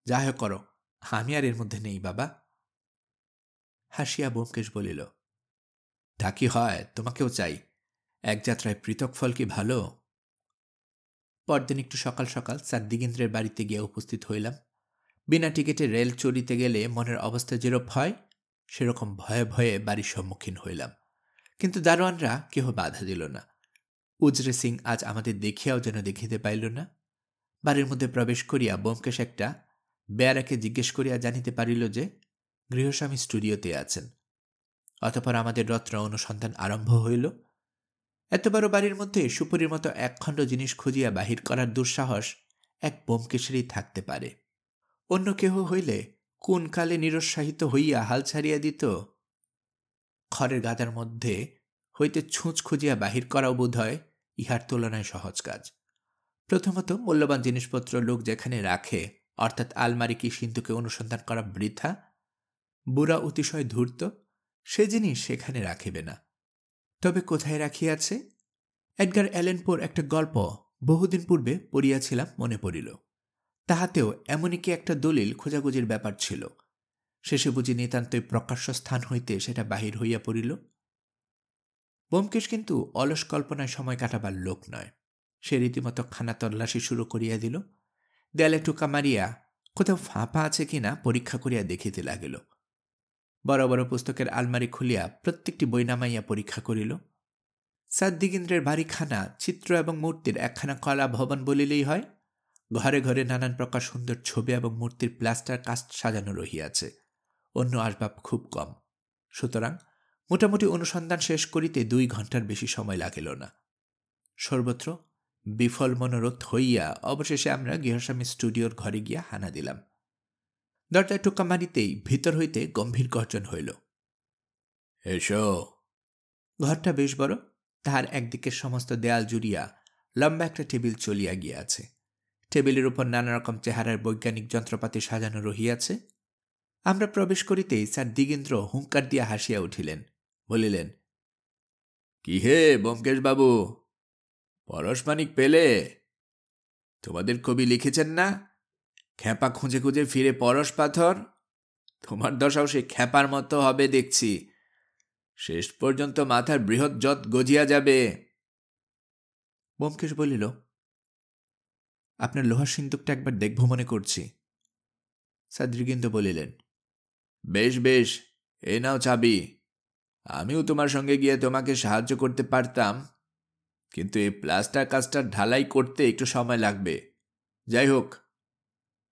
Speaker 1: যা হোক করো, আমি আর এর মধ্যে নেই বাবা। হাসিয়া ব্যোমকেশ বলিল, তা কি হয়, তোমাকেও চাই। এক যাত্রায় পৃথক ফল কি ভালো? পরদিন একটু সকাল সকাল স্যার দিগেন্দ্রের বাড়িতে গিয়ে উপস্থিত হইলাম। বিনা টিকিটে রেল চড়িতে গেলে মনের অবস্থা যেরূপ হয়, সেরকম ভয়ে ভয়ে বাড়ির সম্মুখীন হইলাম। কিন্তু দারোয়ানরা কেহ বাধা দিল না। উজরে সিং আজ আমাদের দেখিয়াও যেন দেখিতে পাইল না। বাড়ির মধ্যে প্রবেশ করিয়া ব্যোমকেশ একটা বেয়ারাকে জিজ্ঞেস করিয়া জানিতে পারিল যে গৃহস্বামী স্টুডিওতে আছেন। অতঃপর আমাদের রত্ন অনুসন্ধান আরম্ভ হইল। এত বড় বাড়ির মধ্যে সুপুরির মতো একখণ্ড জিনিস খুঁজিয়া বাহির করার দুঃসাহস এক ব্যোমকেশেরই থাকতে পারে। অন্য কেহ হইলে কোন কালে নিরুৎসাহিত হইয়া হাল ছাড়িয়া দিত। খড়ের গাদার মধ্যে হইতে ছুঁচ খুঁজিয়া বাহির করাও বোধ হয় ইহার তুলনায় সহজ কাজ। প্রথমত মূল্যবান জিনিসপত্র লোক যেখানে রাখে, অর্থাৎ আলমারি কি সিন্ধুকে অনুসন্ধান করা বৃথা। বুড়া অতিশয় ধূর্ত, সে জিনিস সেখানে রাখিবে না। তবে কোথায় রাখিয়াছে? এডগার অ্যালেন পোর একটা গল্প বহুদিন পূর্বে পড়িয়াছিলাম, মনে পড়িল। তাহাতেও এমনই কি একটা দলিল খোঁজাখুঁজির ব্যাপার ছিল। শেষে বুঝি নিতান্তই প্রকাশ্য স্থান হইতে সেটা বাহির হইয়া পড়িল। ব্যোমকেশ কিন্তু অলস কল্পনায় সময় কাটাবার লোক নয়। সে রীতিমতো খানা তল্লাশি শুরু করিয়া দিল। দেয়ালে টুকা মারিয়া কোথাও ফাঁপা আছে কিনা পরীক্ষা করিয়া দেখিতে লাগিল। বড় বড় পুস্তকের আলমারি খুলিয়া প্রত্যেকটি বই নামাইয়া পরীক্ষা করিল। স্যার দিগেন্দ্রের বাড়িখানা চিত্র এবং মূর্তির একখানা কলা ভবন বলিলেই হয়। ঘরে ঘরে নানান প্রকার সুন্দর ছবি এবং মূর্তির প্লাস্টার কাস্ট সাজানো রহিয়াছে। অন্য আসবাব খুব কম। সুতরাং মোটামুটি অনুসন্ধান শেষ করিতে 2 ঘণ্টার বেশি সময় লাগিল না। সর্বত্র বিফল মনোরথ হইয়া অবশেষে আমরা গৃহস্বামী স্টুডিওর ঘরে গিয়া হানা দিলাম। দরজায় টোকা মারিতেই ভিতর হইতে গম্ভীর গর্জন হইল, এসো। ঘরটা বেশ বড়। তাহার একদিকের সমস্ত দেয়াল জুড়িয়া লম্বা একটা টেবিল চলিয়া গিয়াছে। টেবিলের উপর নানা রকম চেহারার বৈজ্ঞানিক যন্ত্রপাতি সাজানো রহিয়াছে। আমরা প্রবেশ করিতেই স্যার দিগেন্দ্র হুঙ্কার দিয়া হাসিয়া উঠিলেন, বলিলেন, কি হে ব্যোমকেশ বাবু, পরশমানিক পেলে? তোমাদের কবি লিখেছেন না, খ্যাপা খুঁজে খুঁজে ফিরে পরশ পাথর। তোমার দশাও সে খ্যাপার মতো হবে দেখছি। শেষ পর্যন্ত মাথার বৃহৎ যত গজিয়া যাবে। ব্যোমকেশ বলিল, আপনার লোহার সিন্দুকটা একবার দেখব মনে করছি। স্যার দিগেন্দ্র বলিলেন, বেশ বেশ, এ নাও চাবি। আমিও তোমার সঙ্গে গিয়ে তোমাকে সাহায্য করতে পারতাম, কিন্তু এই প্লাস্টার কাজটা ঢালাই করতে একটু সময় লাগবে। যাই হোক,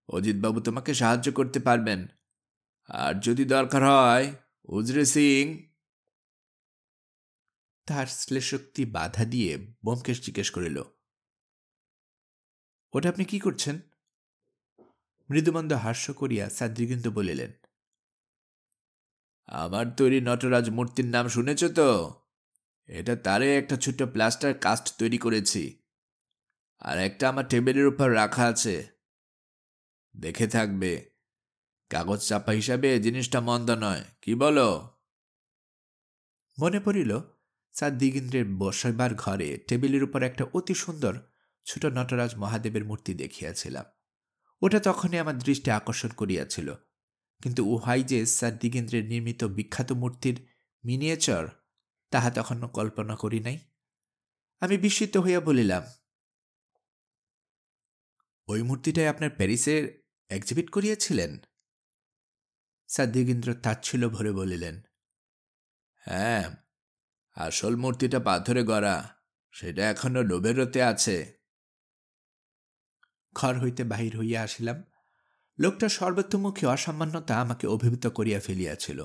Speaker 1: অজিতবাবু তোমাকে সাহায্য করতে পারবেন। আর যদি দরকার হয় উজরে সিং। তার শ্লেষোক্তি বাধা দিয়ে ব্যোমকেশ জিজ্ঞেস করিল, ওটা আপনি কি করছেন? মৃদুমন্দ হাস্য করিয়া স্যার দিগেন্দ্র বলিলেন, আমার তৈরি নটরাজ মূর্তির নাম শুনেছ তো? এটা তারে একটা ছোট্ট প্লাস্টার কাস্ট তৈরি করেছি, আর একটা আমার টেবিলের উপর রাখা আছে। দেখে থাকবে, কাগজ চাপা হিসাবে জিনিসটা মন্দ নয়, কি বলো? মনে পড়িল স্যার দিগেন্দ্রের বসবার ঘরে টেবিলের উপর একটা অতি সুন্দর ছোট নটরাজ মহাদেবের মূর্তি দেখিয়াছিলাম। ওটা তখনই আমার দৃষ্টি আকর্ষণ করিয়াছিল, কিন্তু উহাই যে স্যার দিগেন্দ্রের নির্মিত বিখ্যাত মূর্তির মিনিয়েচার, তাহা তখন কল্পনা করি নাই। আমি বিস্মিত হইয়া বলিলাম, ওই মূর্তিটাই আপনার প্যারিসের এক্সিবিট করিয়াছিলেন? স্যার দিগেন্দ্র তাচ্ছিল্য ভরে বলিলেন, হ্যাঁ, আসল মূর্তিটা পাথরে গড়া, সেটা এখনো লোবেরোতে আছে। ঘর হইতে বাহির হইয়া আসিলাম। লোকটা সর্বতোমুখী অসামান্যতা আমাকে অভিভূত করিয়া ফেলিয়াছিল।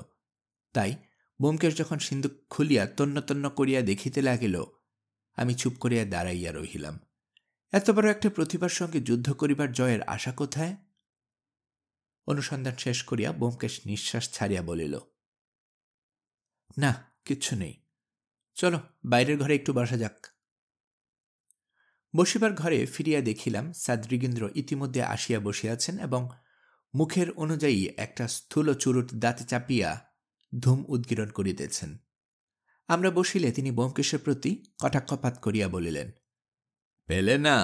Speaker 1: তাই ব্যোমকেশ যখন সিন্দুক খুলিয়া তন্ন তন্ন করিয়া দেখিতে লাগিল, আমি চুপ করিয়া দাঁড়াইয়া রহিলাম। এত বড় একটা প্রতিভার সঙ্গে যুদ্ধ করিবার জয়ের আশা কোথায়? অনুসন্ধান শেষ করিয়া ব্যোমকেশ নিঃশ্বাস ছাড়িয়া বলিল, না, কিচ্ছু নেই, চলো বাইরের ঘরে একটু বসা যাক। বসিবার ঘরে ফিরিয়া দেখিলাম স্যার দিগেন্দ্র ইতিমধ্যে আসিয়া বসিয়াছেন এবং মুখের অনুযায়ী একটা স্থূল চুরুট দাঁতে চাপিয়া ধূম উদ্গীরণ করিতেছেন। আমরা বসিলে তিনি ব্যোমকেশের প্রতি কটাক্ষপাত করিয়া বলিলেন, পেলে না?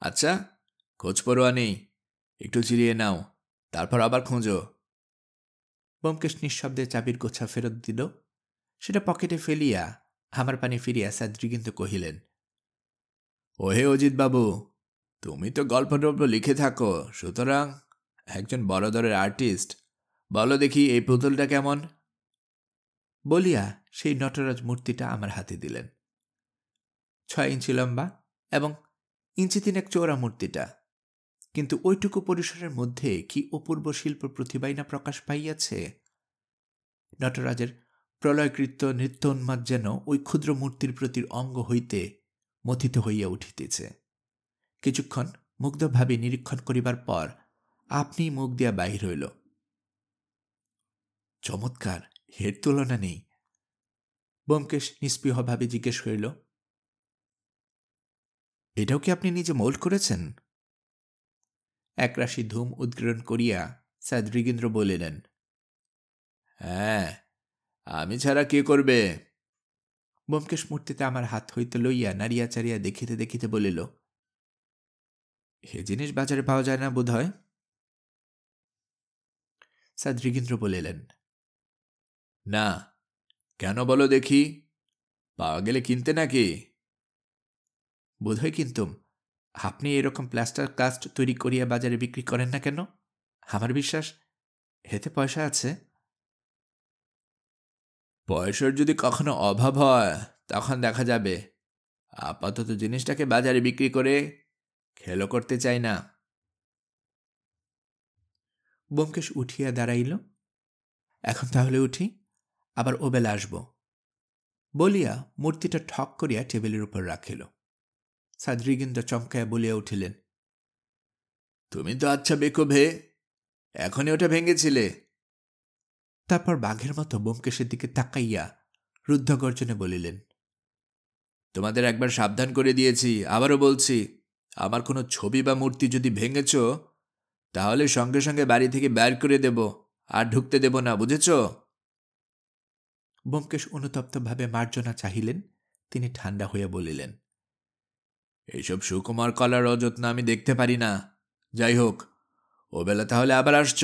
Speaker 1: আচ্ছা, খোঁজ পরোয়া নেই, একটু চিরিয়ে নাও, তারপর আবার খোঁজো। ব্যোমকেশ নিঃশব্দে চাবির গোছা ফেরত দিল। সেটা পকেটে ফেলিয়া আমার পানে ফিরিয়া স্যার দিগেন্দ্র কহিলেন, ওহে অজিতবাবু, তুমি তো গল্প টল্প লিখে থাকো, সুতরাং একজন বড় দরের আর্টিস্ট, বলো দেখি এই পুতুলটা কেমন? বলিয়া সেই নটরাজ মূর্তিটা আমার হাতে দিলেন। 6 ইঞ্চি লম্বা এবং ইঞ্চি 3 চওড়া মূর্তিটা, কিন্তু ওইটুকু পরিসরের মধ্যে কি অপূর্ব শিল্প প্রতিভাই না প্রকাশ পাইয়াছে। নটরাজের প্রলয়কৃত নৃত্যোন্মাদ যেন ওই ক্ষুদ্র মূর্তির প্রতি অঙ্গ হইতে মথিত হইয়া উঠিতেছে। কিছুক্ষণ মুগ্ধভাবে নিরীক্ষণ করিবার পর আপনি মুখ দিয়া বাহির হইল, চমৎকার, এর তুলনা নেই। ব্যোমকেশ নিস্পৃহভাবে জিজ্ঞেস করিল, এটাও কি আপনি নিজে মোল্ড করেছেন? একরাশি ধূম উদ্গীরণ করিয়া স্যার মৃগেন্দ্র বলিলেন, হ্যাঁ, আমি ছাড়া কে করবে? ব্যোমকেশ মূর্তিতে আমার হাত হইতে লইয়া নাড়িয়া চাড়িয়া দেখিতে দেখিতে বলিল, এ জিনিস বাজারে পাওয়া যায় না বোধ হয়। স্যার মৃগেন্দ্র বলিলেন, না, কেন বলো দেখি, পাওয়া গেলে কিনতে নাকি? বোধ হয় কিনতুম। আপনি এরকম প্লাস্টার কাস্ট তৈরি করিয়া বাজারে বিক্রি করেন না কেন? আমার বিশ্বাস এতে পয়সা আছে। পয়সার যদি কখনো অভাব হয় তখন দেখা যাবে, আপাতত জিনিসটাকে বাজারে বিক্রি করে খেলো করতে চাই না। ব্যোমকেশ উঠিয়া দাঁড়াইল, এখন তাহলে উঠি, আবার ওবেলা আসব বলিয়া মূর্তিটা ঠক করিয়া টেবিলের উপর রাখিল। স্যার মৃগেন্দ্র চমকাইয়া বলিয়া উঠিলেন, তুমি তো আচ্ছা বেকুবে, এখনই ওটা ভেঙেছিলে। তারপর বাঘের মতো ব্যোমকেশের দিকে তাকাইয়া রুদ্ধ গর্জনে বলিলেন, তোমাদের একবার সাবধান করে দিয়েছি, আবারও বলছি, আমার কোনো ছবি বা মূর্তি যদি ভেঙেছ তাহলে সঙ্গে সঙ্গে বাড়ি থেকে বের করে দেব, আর ঢুকতে দেব না, বুঝেছ? ব্যোমকেশ অনুতপ্তভাবে মার্জনা চাহিলেন। তিনি ঠান্ডা হইয়া বলিলেন, এইসব সুকুমার কলার অযত্ন আমি দেখতে পারি না। যাই হোক, ও বেলা তাহলে আবার আসছ,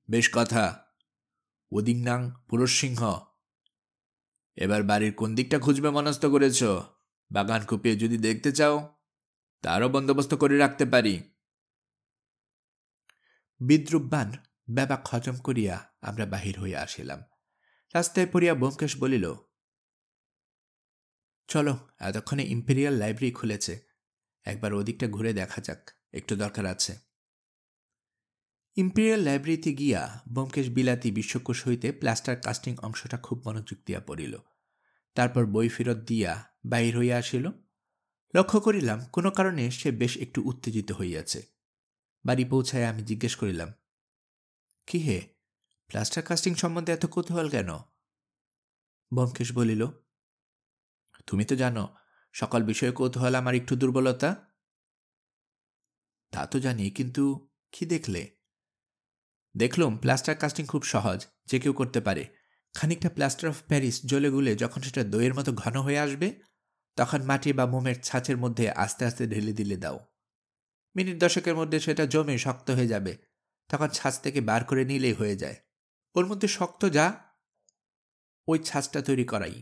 Speaker 1: বেশ কথা। উদিংনাং পুরুষসিংহ, এবার বাড়ির কোন দিকটা খুঁজবে মনস্থ করেছ? বাগান কুপিয়ে যদি দেখতে চাও তারও বন্দোবস্ত করে রাখতে পারি। বিদ্রুপবান ব্যাবাক হজম করিয়া আমরা বাহির হইয়া আসিলাম। রাস্তায় পড়িয়া ব্যোমকেশ বলিল, চলো, এতক্ষণে ইম্পেরিয়াল লাইব্রেরি খুলেছে, একবার ওদিকটা ঘুরে দেখা যাক, একটু দরকার আছে। ইম্পেরিয়াল লাইব্রেরিতে গিয়া ব্যোমকেশ বিলাতি বিশ্বকোষ হইতে প্লাস্টার কাস্টিং অংশটা খুব মনোযোগ দিয়া পড়িল। তারপর বই ফেরত দিয়া বাহির হইয়া আসিল। লক্ষ্য করিলাম কোনো কারণে সে বেশ একটু উত্তেজিত হইয়াছে। বাড়ি পৌঁছায় আমি জিজ্ঞেস করিলাম, কি হে, প্লাস্টার কাস্টিং সম্বন্ধে এত কৌতূহল কেন? ব্যোমকেশ বলিল, তুমি তো জানো সকল বিষয়ে কৌতূহল আমার একটু দুর্বলতা। তা তো জানি, কিন্তু কি দেখলে? দেখলুম প্লাস্টার কাস্টিং খুব সহজ, যে কেউ করতে পারে। খানিকটা প্লাস্টার অফ প্যারিস জ্বলে গুলে যখন সেটা দইয়ের মতো ঘন হয়ে আসবে, তখন মাটি বা মোমের ছাঁচের মধ্যে আস্তে আস্তে ঢেলে দিলে দাও। মিনিট 10 মধ্যে সেটা জমে শক্ত হয়ে যাবে, তখন ছাঁচ থেকে বার করে নিলেই হয়ে যায়। ওর মধ্যে শক্ত যা, ওই ছাঁচটা তৈরি করাই।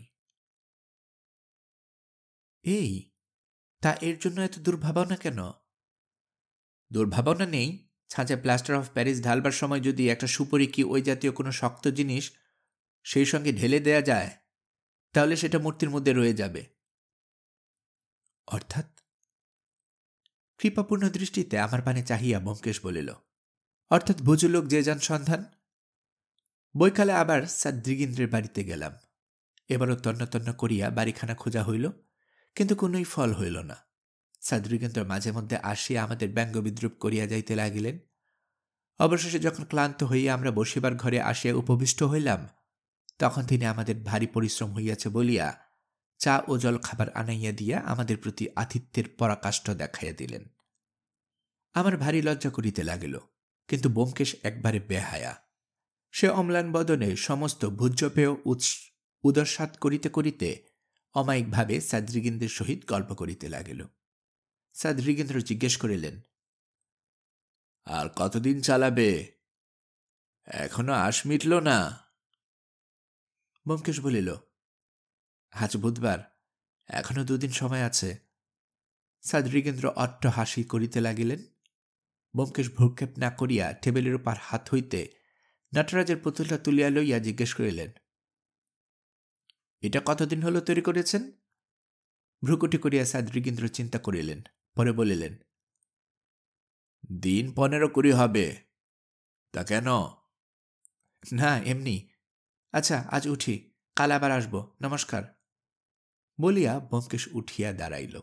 Speaker 1: এই, তা এর জন্য এত দুর্ভাবনা কেন? দুর্ভাবনা নেই। ছাঁচে প্লাস্টার অফ প্যারিস ঢালবার সময় যদি একটা সুপরি কি ওই জাতীয় কোনো শক্ত জিনিস সেই সঙ্গে ঢেলে দেয়া যায়, তাহলে সেটা মূর্তির মধ্যে রয়ে যাবে। অর্থাৎ? কৃপাপূর্ণ দৃষ্টিতে আমার পানে চাহিয়া ব্যোমকেশ বলিল, অর্থাৎ বুঝুলোক যে যান সন্ধান। বৈকালে আবার স্যার মৃগেন্দ্রের বাড়িতে গেলাম। এবারও তন্ন তন্ন করিয়া বাড়িখানা খোঁজা হইল, কিন্তু কোনোই ফল হইল না। স্যার মৃগেন্দ্র মাঝে মধ্যে আসিয়া আমাদের ব্যঙ্গ বিদ্রুপ করিয়া যাইতে লাগিলেন। অবশেষে যখন ক্লান্ত হইয়া আমরা বসিবার ঘরে আসিয়া উপবিষ্ট হইলাম, তখন তিনি আমাদের ভারী পরিশ্রম হইয়াছে বলিয়া চা ও জল খাবার আনাইয়া দিয়া আমাদের প্রতি আতিথ্যের পরাকাষ্ঠ দেখাইয়া দিলেন। আমার ভারী লজ্জা করিতে লাগিল, কিন্তু ব্যোমকেশ একবারে বেহায়া। সে অম্লান বদনে সমস্ত ভোজ্যপেয় উদস্বাদ করিতে করিতে অমায়িকভাবে স্যার মৃগেন্দ্রের সহিত গল্প করিতে লাগিল। স্যার মৃগেন্দ্র জিজ্ঞেস করিলেন, আর কতদিন চালাবে? এখনো আশ মিটল না? ব্যোমকেশ বলিল, আজ বুধবার, এখনো 2 দিন সময় আছে। স্যার মৃগেন্দ্র অট্ট হাসি করিতে লাগিলেন। ব্যোমকেশ ভ্রুক্ষেপ না করিয়া টেবিলের উপর হাত হইতে নটরাজের পুতুলটা তুলিয়া লইয়া জিজ্ঞেস করিলেন, এটা কতদিন হলো তৈরি করেছেন? ভ্রুকুটি করিয়া সাদৃগেন্দ্র চিন্তা করিলেন, পরে বলিলেন, দিন 15-20 হবে। তা কেন? না, এমনি। আচ্ছা, আজ উঠি, কাল আবার আসব, নমস্কার। বলিয়া ব্যোমকেশ উঠিয়া দাঁড়াইল।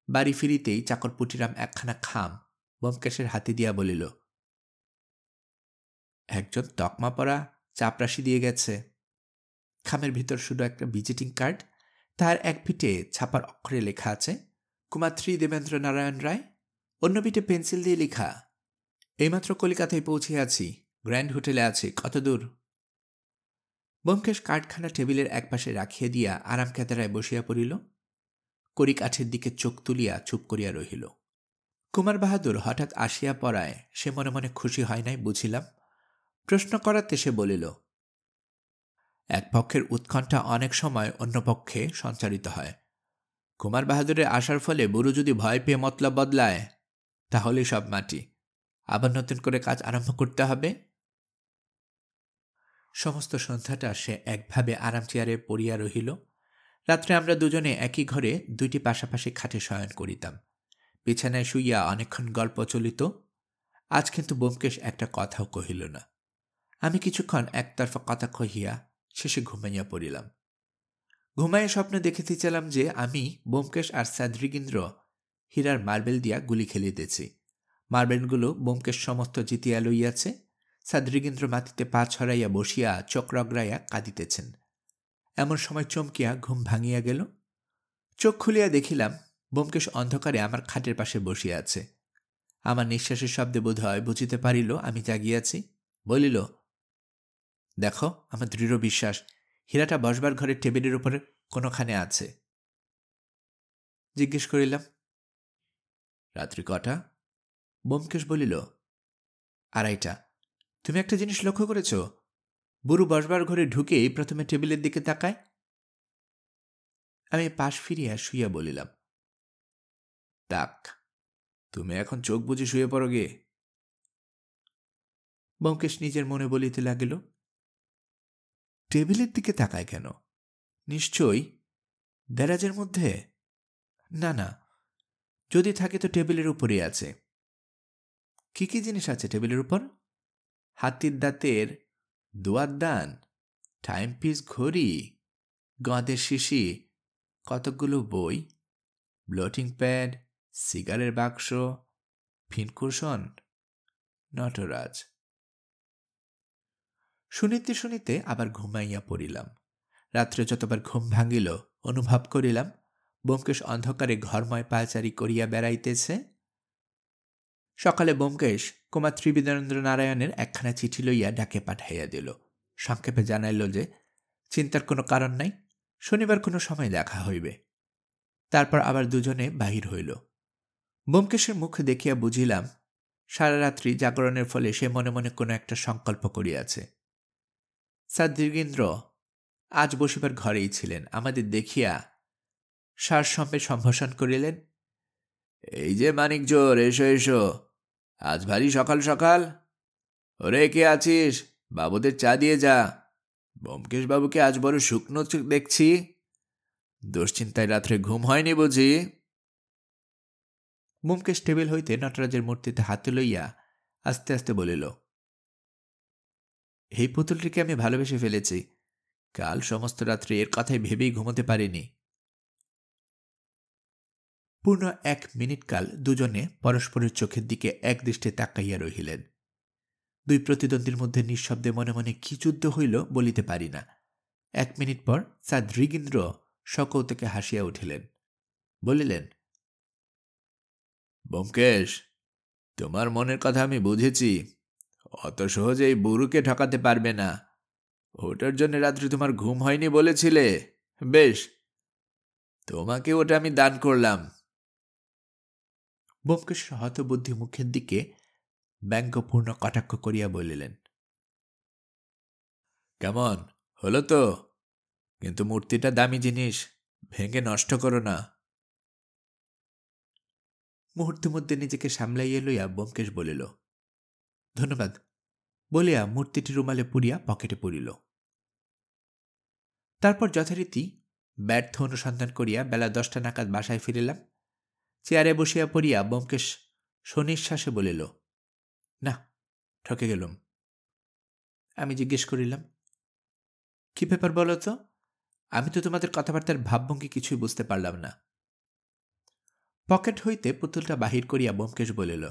Speaker 1: বাড়ি ফিরিতেই চাকর পুটিরাম একখানা খাম ব্যোমকেশের হাতে দিয়া বলিল, একজন তকমা পরা চাপরাশি দিয়ে গেছে। খামের ভিতর শুধু একটা ভিজিটিং কার্ড, তার এক পিঠে ছাপার অক্ষরে লেখা আছে কুমাত্রী দেবেন্দ্র নারায়ণ রায়, অন্য পিঠে পেন্সিল দিয়ে লেখা, এইমাত্র কলিকাতায় পৌঁছিয়াছি, গ্র্যান্ড হোটেলে আছি, কত দূর। ব্যোমকেশ কার্ডখানা টেবিলের একপাশে রাখিয়া দিয়া আরাম কেদারায় বসিয়া পড়িল। কড়িকাঠের দিকে চোখ তুলিয়া চুপ করিয়া রহিল। কুমার বাহাদুর হঠাৎ আসিয়া পড়ায় সে মনে মনে খুশি হয় নাই, বুঝিলাম। প্রশ্ন করাতে সে বলিল, এক পক্ষের উৎকণ্ঠা অনেক সময় অন্য পক্ষে সঞ্চারিত হয়। কুমার বাহাদুরের আসার ফলে বুড়ো যদি ভয় পেয়ে মতলব বদলায়, তাহলে সব মাটি, আবার নতুন করে কাজ আরম্ভ করতে হবে। সমস্ত সন্ধ্যাটা সে একভাবে আরাম চেয়ারে পড়িয়া রহিল। রাত্রে আমরা দুজনে একই ঘরে দুইটি পাশাপাশি খাটে শয়ন করিতাম। বিছানায় শুইয়া অনেকক্ষণ গল্প চলিত। আজ কিন্তু ব্যোমকেশ একটা কথাও কহিল না। আমি কিছুক্ষণ একতরফা কথা কহিয়া শেষে ঘুমাইয়া পড়িলাম। ঘুমাইয়া স্বপ্ন দেখিতেছিলাম যে আমি, ব্যোমকেশ আর সাদৃগেন্দ্র হীরার মার্বেল দিয়া গুলি খেলিতেছি। মার্বেলগুলো ব্যোমকেশ সমস্ত জিতিয়া লইয়াছে। সাদৃগেন্দ্র মাটিতে পা ছড়াইয়া বসিয়া চোখ রগড়াইয়া কাঁদিতেছেন। এমন সময় চমকিয়া ঘুম ভাঙিয়া গেল। চোখ খুলিয়া দেখিলাম ব্যোমকেশ অন্ধকারে আমার খাটের পাশে বসিয়া আছে। আমার নিঃশ্বাসের শব্দে বোধ হয় বুঝিতে পারিল আমি জাগিয়াছি। বলিল, দেখো, আমার দৃঢ় বিশ্বাস হীরাটা বসবার ঘরের টেবিলের উপরে কোনোখানে আছে। জিজ্ঞেস করিলাম, রাত্রি কটা? ব্যোমকেশ বলিল, 2:30। তুমি একটা জিনিস লক্ষ্য করেছ? বুড়ো বসবার ঘরে ঢুকেই প্রথমে টেবিলের দিকে তাকায়। আমি পাশ ফিরিয়া শুইয়া বলিলাম, তাক, তুমি এখন চোখ বুঝে শুয়ে পড়ো গে। ব্যোমকেশ নিজের মনে বলিতে লাগিল, টেবিলের দিকে তাকায় কেন? নিশ্চয়ই দেরাজের মধ্যে। না না, যদি থাকে তো টেবিলের উপরেই আছে। কি কি জিনিস আছে টেবিলের উপর? হাতির দাঁতের দোয়াত দান, টাইমপিস ঘড়ি, গঁদের শিশি, কতকগুলো বই, ব্লোটিং প্যাড, সিগারের বাক্স, ফিনকুশন, নটরাজ। শুনিতে শুনিতে আবার ঘুমাইয়া পড়িলাম। রাত্রে যতবার ঘুম ভাঙিল অনুভব করিলাম ব্যোমকেশ অন্ধকারে ঘরময় পায়চারি করিয়া বেড়াইতেছে। সকালে ব্যোমকেশ কুমাত্রী দেবেন্দ্র নারায়ণের একখানা চিঠি লইয়া ডাকে পাঠাইয়া দিল। সংক্ষেপে জানাইল যে চিন্তার কোনো কারণ নাই, শনিবার কোনো সময় দেখা হইবে। তারপর আবার দুজনে বাহির হইল। ব্যোমকেশের মুখ দেখিয়া বুঝিলাম সারা রাত্রি জাগরণের ফলে সে মনে মনে কোনো একটা সংকল্প করিয়াছে। সাদৃগেন্দ্র আজ বসিবার ঘরেই ছিলেন। আমাদের দেখিয়া সারসম্পে সম্ভাষণ করিলেন, এই যে মানিকজোর, এসো এসো, আজ ভারী সকাল সকাল। ওরে, কে আছিস? বাবুদের চা দিয়ে যা। ব্যোমকেশ বাবুকে আজ বড় শুকনো দেখছি। দুশ্চিন্তায় রাত্রে ঘুম হয়নি বুঝি? ব্যোমকেশ টেবিল হইতে নটরাজের মূর্তিতে হাতে লইয়া আস্তে আস্তে বলিল, এই পুতুলটিকে আমি ভালোবেসে ফেলেছি। কাল সমস্ত রাত্রে এর কথাই ভেবেই ঘুমোতে পারিনি। পূর্ণ 1 মিনিট কাল দুজনে পরস্পরের চোখের দিকে একদৃষ্টে তাকাইয়া রহিলেন। দুই প্রতিদ্বন্দ্বীর মধ্যে নিঃশব্দে মনে মনে কি যুদ্ধ হইল বলিতে পারি না। 1 মিনিট পর সাদৃগেন্দ্র সকৌতুকে হাসিয়া উঠিলেন। বলিলেন, ব্যোমকেশ, তোমার মনের কথা আমি বুঝেছি। অত সহজে এই বুড়ুকে ঠকাতে পারবে না। ওটার জন্য রাত্রে তোমার ঘুম হয়নি বলেছিলে। বেশ, তোমাকে ওটা আমি দান করলাম। ব্যোমকেশ হতবুদ্ধি মুখের দিকে ব্যঙ্গপূর্ণ কটাক্ষ করিয়া বলিলেন, কেমন হলো তো? কিন্তু মূর্তিটা দামি জিনিস, ভেঙে নষ্ট করো না। মুহূর্তের মধ্যে নিজেকে সামলাইয়া লইয়া ব্যোমকেশ বলিল, ধন্যবাদ, বলিয়া মূর্তিটি রুমালে পুরিয়া পকেটে পড়িল। তারপর যথারীতি ব্যর্থ অনুসন্ধান করিয়া বেলা 10টা নাগাদ বাসায় ফিরিলাম। চেয়ারে বসিয়া পড়িয়া ব্যোমকেশ সনিঃশ্বাসে বলিল, না, ঠকে গেলুম। আমি জিজ্ঞেস করিলাম, কি ব্যাপার বলো তো? আমি তো তোমাদের কথাবার্তার ভাবভঙ্গি কিছুই বুঝতে পারলাম না। পকেট হইতে পুতুলটা বাহির করিয়া ব্যোমকেশ বলিল,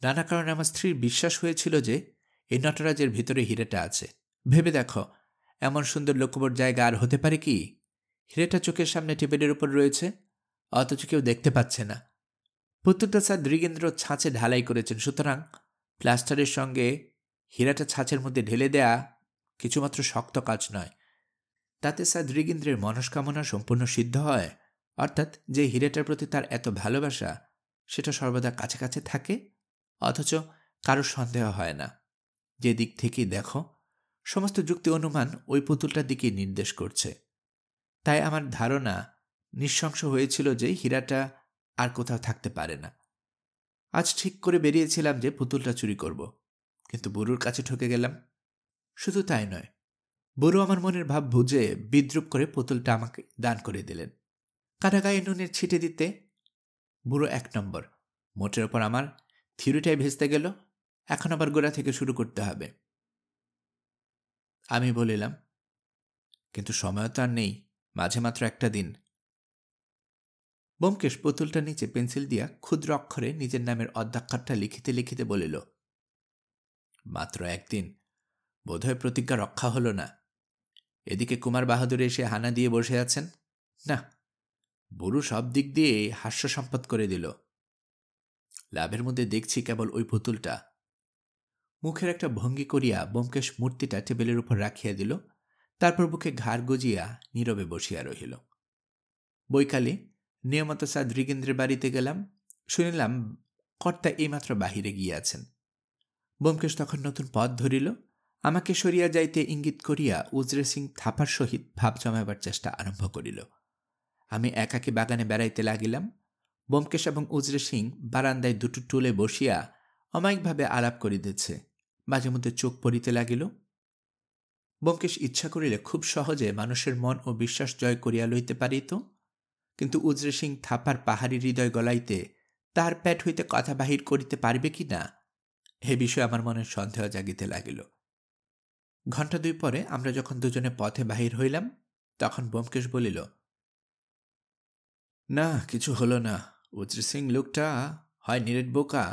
Speaker 1: নানা কারণে আমার স্ত্রীর বিশ্বাস হয়েছিল যে এই নটরাজের ভিতরে হীরেটা আছে। ভেবে দেখো, এমন সুন্দর লক্ষ্যবোর জায়গা আর হতে পারে কি? হীরেটা চোখের সামনে টেবিলের উপর রয়েছে, অথচ কেউ দেখতে পাচ্ছে না। পুতুলটা স্যার দ্রিগেন্দ্র ছাঁচে ঢালাই করেছেন, সুতরাং প্লাস্টারের সঙ্গে হীরাটা ছাঁচের মধ্যে ঢেলে দেয়া কিছুমাত্র শক্ত কাজ নয়। তাতে স্যার দ্রিগেন্দ্রের মনস্কামনা সম্পূর্ণ সিদ্ধ হয়, অর্থাৎ যে হীরেটার প্রতি তার এত ভালোবাসা সেটা সর্বদা কাছে কাছে থাকে, অথচ কারো সন্দেহ হয় না। যে দিক থেকেই দেখো, সমস্ত যুক্তি অনুমান ওই পুতুলটার দিকে নির্দেশ করছে। তাই আমার ধারণা নিঃশংস হয়েছিল যে হীরাটা আর কোথাও থাকতে পারে না। আজ ঠিক করে বেরিয়েছিলাম যে পুতুলটা চুরি করব, কিন্তু বুড়োর কাছে ঠকে গেলাম। শুধু তাই নয়, বুড়ো আমার মনের ভাব বুঝে বিদ্রুপ করে পুতুলটা আমাকে দান করে দিলেন। কাটা গায়ে নুনের ছিটে দিতে বুড়ো 1 নম্বর। মোটের ওপর আমার থিওরিটাই ভেস্তে গেল। এখন আবার গোড়া থেকে শুরু করতে হবে। আমি বলিলাম, কিন্তু সময় তো আর নেই, মাঝে মাত্র একটা দিন। ব্যোমকেশ পুতুলটা নিচে পেন্সিল দিয়া ক্ষুদ্র অক্ষরে নিজের নামের অধ্যাক্ষরটা লিখিতে লিখিতে বলিল, মাত্র একদিন, বোধহয় প্রতিজ্ঞা রক্ষা হল না। এদিকে কুমার বাহাদুর এসে হানা দিয়ে বসে আছেন। না, বুড়ো সব দিক দিয়ে হাস্য সম্পদ করে দিল। লাভের মধ্যে দেখছি কেবল ওই পুতুলটা। মুখের একটা ভঙ্গি করিয়া ব্যোমকেশ মূর্তিটা টেবিলের উপর রাখিয়া দিল, তারপর বুকে ঘাড় গজিয়া নীরবে বসিয়া রহিল। বৈকালে নিয়মত স্যার দ্রিগেন্দ্রের বাড়িতে গেলাম। শুনিলাম কর্তা এইমাত্র বাহিরে গিয়াছেন। ব্যোমকেশ তখন নতুন পথ ধরিল। আমাকে সরিয়া যাইতে ইঙ্গিত করিয়া উজরে সিং থাপার সহিত ভাব জমাইবার চেষ্টা আরম্ভ করিল। আমি একাকী বাগানে বেড়াইতে লাগিলাম। ব্যোমকেশ এবং উজরে সিং বারান্দায় দুটো টুলে বসিয়া অমায়িকভাবে আলাপ করিতেছে। মাঝে মধ্যে চোখ পড়িতে লাগিল। ব্যোমকেশ ইচ্ছা করিলে খুব সহজে মানুষের মন ও বিশ্বাস জয় করিয়া লইতে পারিত, কিন্তু উজরে সিং থাপার পাহাড়ি হৃদয় গলাইতে তাহার পেট হইতে কথা বাহির করিতে পারিবে কি না, হে বিষয়ে আমার মনে সন্দেহ জাগিতে লাগিল। ঘণ্টা 2 পরে আমরা যখন দুজনে পথে বাহির হইলাম, তখন ব্যোমকেশ বলিল, না, কিছু হলো না। উজরে সিং লোকটা হয় নিরেট বোকা,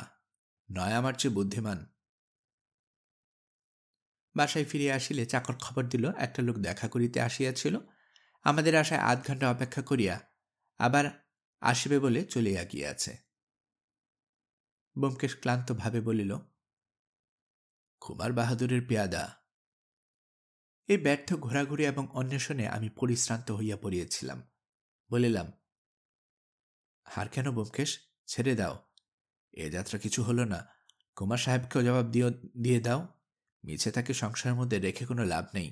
Speaker 1: নয় আমার চেয়ে বুদ্ধিমান। বাসায় ফিরিয়া আসিলে চাকর খবর দিল একটা লোক দেখা করিতে আসিয়াছিল। আমাদের আশায় 8 ঘণ্টা অপেক্ষা করিয়া আবার আসিবে বলে চলিয়া গিয়াছে। ব্যোমকেশ ক্লান্তভাবে বলিল, কুমার বাহাদুরের পেয়াদা। এই ব্যর্থ ঘোরাঘুরি এবং অন্বেষণে আমি পরিশ্রান্ত হইয়া পড়িয়েছিলাম। বলিলাম, হার কেন ব্যোমকেশ, ছেড়ে দাও। এ যাত্রা কিছু হলো না। কুমার সাহেবকেও জবাব দিয়ে দাও। মিছে তাকে সংসারের মধ্যে রেখে কোনো লাভ নেই।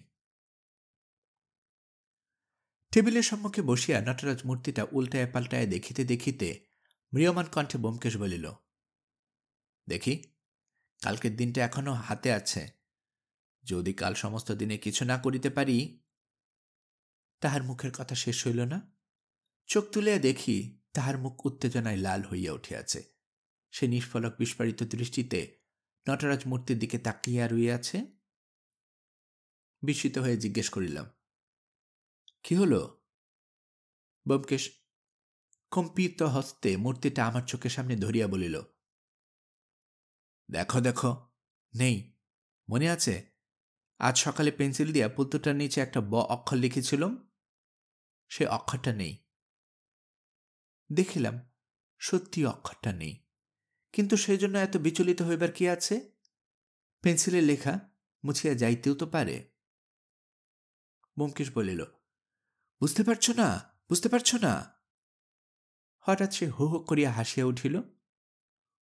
Speaker 1: টেবিলের সম্মুখে বসিয়া নটরাজ মূর্তিটা উল্টায় পাল্টায় দেখিতে দেখিতে ম্রিয়মান কণ্ঠে ব্যোমকেশ বলিল, দেখি, কালকের দিনটা এখনো হাতে আছে। যদি কাল সমস্ত দিনে কিছু না করিতে পারি। তাহার মুখের কথা শেষ হইল না। চোখ তুলিয়া দেখি তাহার মুখ উত্তেজনায় লাল হইয়া উঠিয়াছে। সে নিষ্ফলক বিস্ফারিত দৃষ্টিতে নটরাজ মূর্তির দিকে তাকিয়া রইয়াছে। বিস্মিত হয়ে জিজ্ঞেস করিলাম, কি হল? ব্যোমকেশ কম্পিত হস্তে মূর্তিটা আমার চোখের সামনে ধরিয়া বলিল, দেখো দেখো, নেই, মনে আছে আজ সকালে পেন্সিল দিয়া পুতুলটার নিচে একটা ব অক্ষর লিখেছিলাম? সে অক্ষরটা নেই। দেখিলাম সত্যি অক্ষরটা নেই, কিন্তু সেই জন্য এত বিচলিত হইবার কি আছে? পেন্সিলের লেখা মুছিয়া যাইতেও তো পারে। ব্যোমকেশ বলিল, বুঝতে পারছ না, বুঝতে পারছ না? হঠাৎ সে হো হো করিয়া হাসিয়া উঠিল।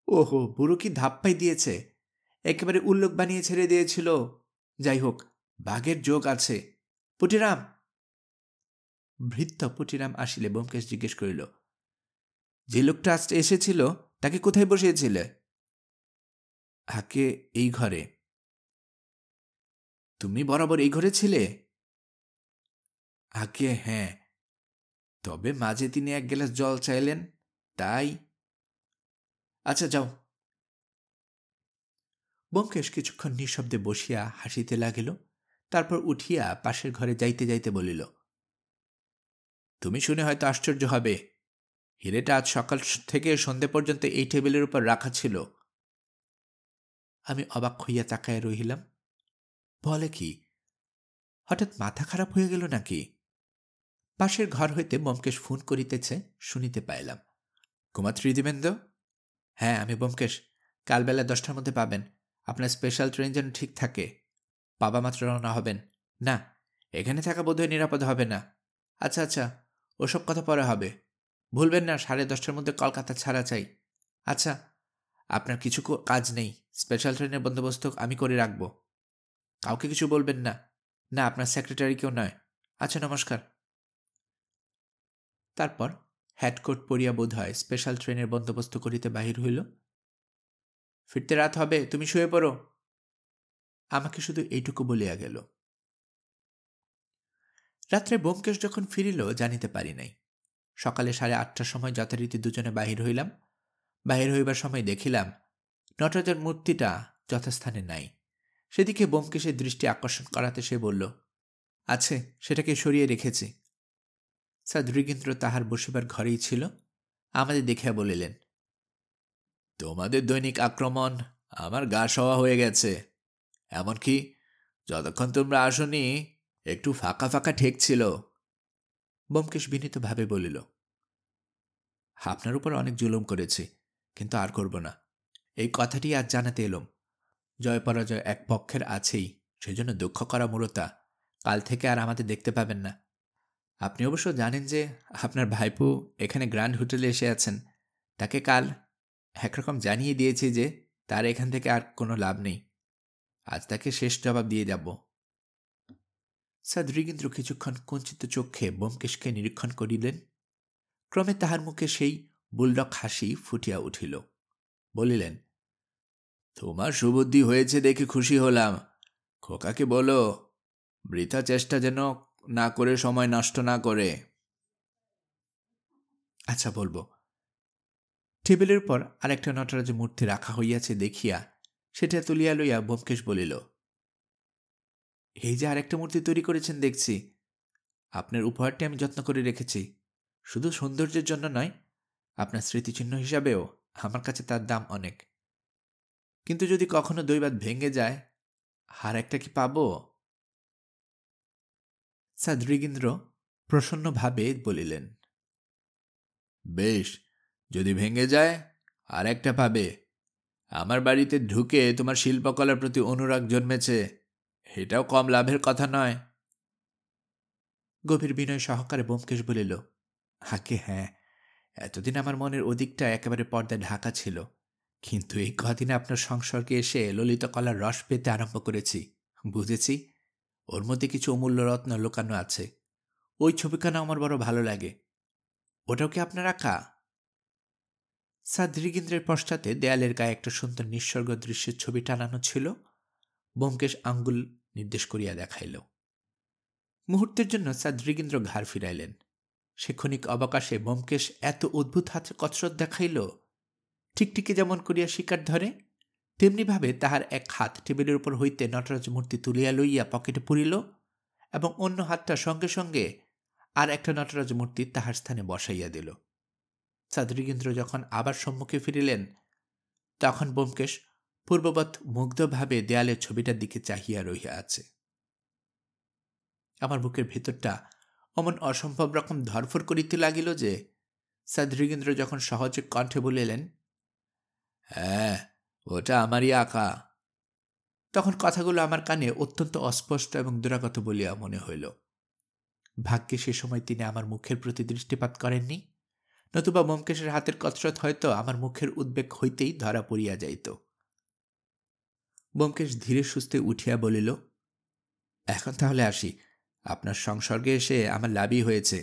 Speaker 1: ওহো, বুড়ো কি ধাপ্পাই দিয়েছে! একেবারে উল্লোক বানিয়ে ছেড়ে দিয়েছিল। যাই হোক, বাঘের যোগ আছে। পুটিরাম! ভৃত্য পুটিরাম আসিলে ব্যোমকেশ জিজ্ঞেস করিল, যে লোকটা আজ এসেছিল তাকে কোথায় বসিয়েছিলে? হাকে এই ঘরে। তুমি বরাবর এই ঘরে ছিলে? আগে হ্যাঁ, তবে মাঝে তিনি এক গ্লাস জল চাইলেন, তাই। আচ্ছা যাও। ব্যোমকেশ কিছুক্ষণ নিঃশব্দে বসিয়া হাসিতে লাগিল, তারপর উঠিয়া পাশের ঘরে যাইতে যাইতে বলিল, তুমি শুনে হয়তো আশ্চর্য হবে, হিরেটা আজ সকাল থেকে সন্ধে পর্যন্ত এই টেবিলের উপর রাখা ছিল। আমি অবাক হইয়া তাকাইয়া রহিলাম। বলে কি? হঠাৎ মাথা খারাপ হয়ে গেল নাকি? পাশের ঘর হইতে ব্যোমকেশ ফোন করিতেছে, শুনিতে পাইলাম। কুমাত্রী দিবেন্দ্র? হ্যাঁ, আমি ব্যোমকেশ। কাল বেলা 10টার মধ্যে পাবেন। আপনার স্পেশাল ট্রেন যেন ঠিক থাকে। পাবা মাত্র রওনা হবেন। না, এখানে থাকা বোধহয় নিরাপদ হবে না। আচ্ছা আচ্ছা, ওসব কথা পরে হবে। ভুলবেন না 10:30টার মধ্যে কলকাতা ছাড়া চাই। আচ্ছা, আপনার কিছু কাজ নেই, স্পেশাল ট্রেনের বন্দোবস্ত আমি করে রাখব। কাউকে কিছু বলবেন না। না, আপনার সেক্রেটারিকেও নয়। আচ্ছা, নমস্কার। তারপর হ্যাটকোট পরিয়া বোধ হয় স্পেশাল ট্রেনের বন্দোবস্ত করিতে বাহির হইল। ফিরতে রাত হবে, তুমি শুয়ে পড়ো, আমাকে শুধু এইটুকু বলিয়া গেল। রাত্রে ব্যোমকেশ যখন ফিরিল জানিতে পারি নাই। সকালে 8:30টার সময় যথারীতি দুজনে বাহির হইলাম। বাহির হইবার সময় দেখিলাম নটরাজের মূর্তিটা যথাস্থানে নাই। সেদিকে ব্যোমকেশের দৃষ্টি আকর্ষণ করাতে সে বলল, আছে, সেটাকে সরিয়ে রেখেছি। স্যার নৃগেন্দ্র তাহার বসিবার ঘরেই ছিল। আমাদের দেখিয়া বলিলেন, তোমাদের দৈনিক আক্রমণ আমার গা সওয়া হয়ে গেছে। এমনকি যতক্ষণ তোমরা আসনি একটু ফাঁকা ফাঁকা ঠেকছিল। ব্যোমকেশ বিনীতভাবে বলিল, আপনার উপর অনেক জুলুম করেছি, কিন্তু আর করব না। এই কথাটি আজ জানাতে এলাম। জয় পরাজয় এক পক্ষের আছেই, সেজন্য দুঃখ করা মূলতা। কাল থেকে আর আমাদের দেখতে পাবেন না। আপনি অবশ্য জানেন যে আপনার ভাইপো এখানে গ্র্যান্ড হোটেলে এসে আছেন। তাকে কাল একরকম জানিয়ে দিয়েছি যে তার এখান থেকে আর কোনো লাভ নেই। আজ তাকে শেষ জবাব দিয়ে যাব। স্যার নৃগেন্দ্র কিছুক্ষণ কুঞ্চিত চক্ষে ব্যোমকেশকে নিরীক্ষণ করিলেন। ক্রমে তাহার মুখে সেই বুলডক হাসি ফুটিয়া উঠিল। বলিলেন, তোমার সুবুদ্ধি হয়েছে দেখে খুশি হলাম। খোকাকে বলো বৃথা চেষ্টা যেন না করে সময় নষ্ট না করে। আচ্ছা, বলবো। টেবিলের পর আরেকটা নটরাজের মূর্তি রাখা হইয়াছে দেখিয়া সেটা তুলিয়া লইয়া ব্যোমকেশ বলিল, এই যে আরেকটা মূর্তি তৈরি করেছেন দেখছি। আপনার উপহারটি আমি যত্ন করে রেখেছি। শুধু সৌন্দর্যের জন্য নয়, আপনার স্মৃতিচিহ্ন হিসাবেও আমার কাছে তার দাম অনেক। কিন্তু যদি কখনো দৈবাত ভেঙে যায়, আর একটা কি পাবো? স্যার নৃগেন্দ্র প্রসন্নভাবে বলিলেন, বেশ, যদি ভেঙে যায় আর একটা পাবে। আমার বাড়িতে ঢুকে তোমার শিল্পকলার প্রতি অনুরাগ জন্মেছে, এটাও কম লাভের কথা নয়। গভীর বিনয় সহকারে ব্যোমকেশ বলিল, আগে হ্যাঁ, এতদিন আমার মনের ওদিকটা একেবারে পর্দায় ঢাকা ছিল, কিন্তু এই কদিনে আপনার সংসর্গে এসে ললিত কলার রস পেতে আরম্ভ করেছি। বুঝেছি ওর মধ্যে কিছু অমূল্য রত্ন লুকানো আছে। ওই ছবিখানা আমার বড় ভালো লাগে। ওটাও কি আপনার আঁকা? স্যার নৃগেন্দ্রের পশ্চাতে দেয়ালের গায়ে একটা সুন্দর নিঃসর্গ দৃশ্যের ছবি টানানো ছিল। ব্যোমকেশ আঙ্গুল নির্দেশ করিয়া দেখাইল। মুহূর্তের জন্য স্যার নৃগেন্দ্র ঘাড় ফিরাইলেন। সে ক্ষণিক অবকাশে ব্যোমকেশ এত অদ্ভুত হাতে কসরত দেখাইল, ঠিকঠিকে যেমন করিয়া শিকার ধরে, তেমনিভাবে তাহার এক হাত টেবিলের উপর হইতে নটরাজ মূর্তি তুলিয়া লইয়া পকেটে পুরিল এবং অন্য হাতটা সঙ্গে সঙ্গে আর একটা নটরাজ মূর্তি তাহার স্থানে বসাইয়া দিল। স্যার নৃগেন্দ্র যখন আবার সম্মুখে ফিরিলেন, তখন ব্যোমকেশ পূর্ববৎ মুগ্ধভাবে দেয়ালের ছবিটার দিকে চাহিয়া রহিয়া আছে। আমার বুকের ভেতরটা অমন অসম্ভব রকম ধরফর করিতে লাগিল যে স্যার নৃগেন্দ্র যখন সহজে কণ্ঠে বলিলেন, হ্যাঁ, ওটা আমারই আঁকা, তখন কথাগুলো আমার কানে অত্যন্ত অস্পষ্ট এবং দুরাগত বলিয়া মনে হইল। ভাগ্যে সে সময় তিনি আমার মুখের প্রতি দৃষ্টিপাত করেননি, নতুবা ব্যোমকেশের হাতের কসরত হয়তো আমার মুখের উদ্বেগ হইতেই ধরা পড়িয়া যাইত। ব্যোমকেশ ধীরে সুস্থে উঠিয়া বলিল, এখন তাহলে আসি। আপনার সংসর্গে এসে আমার লাভই হয়েছে,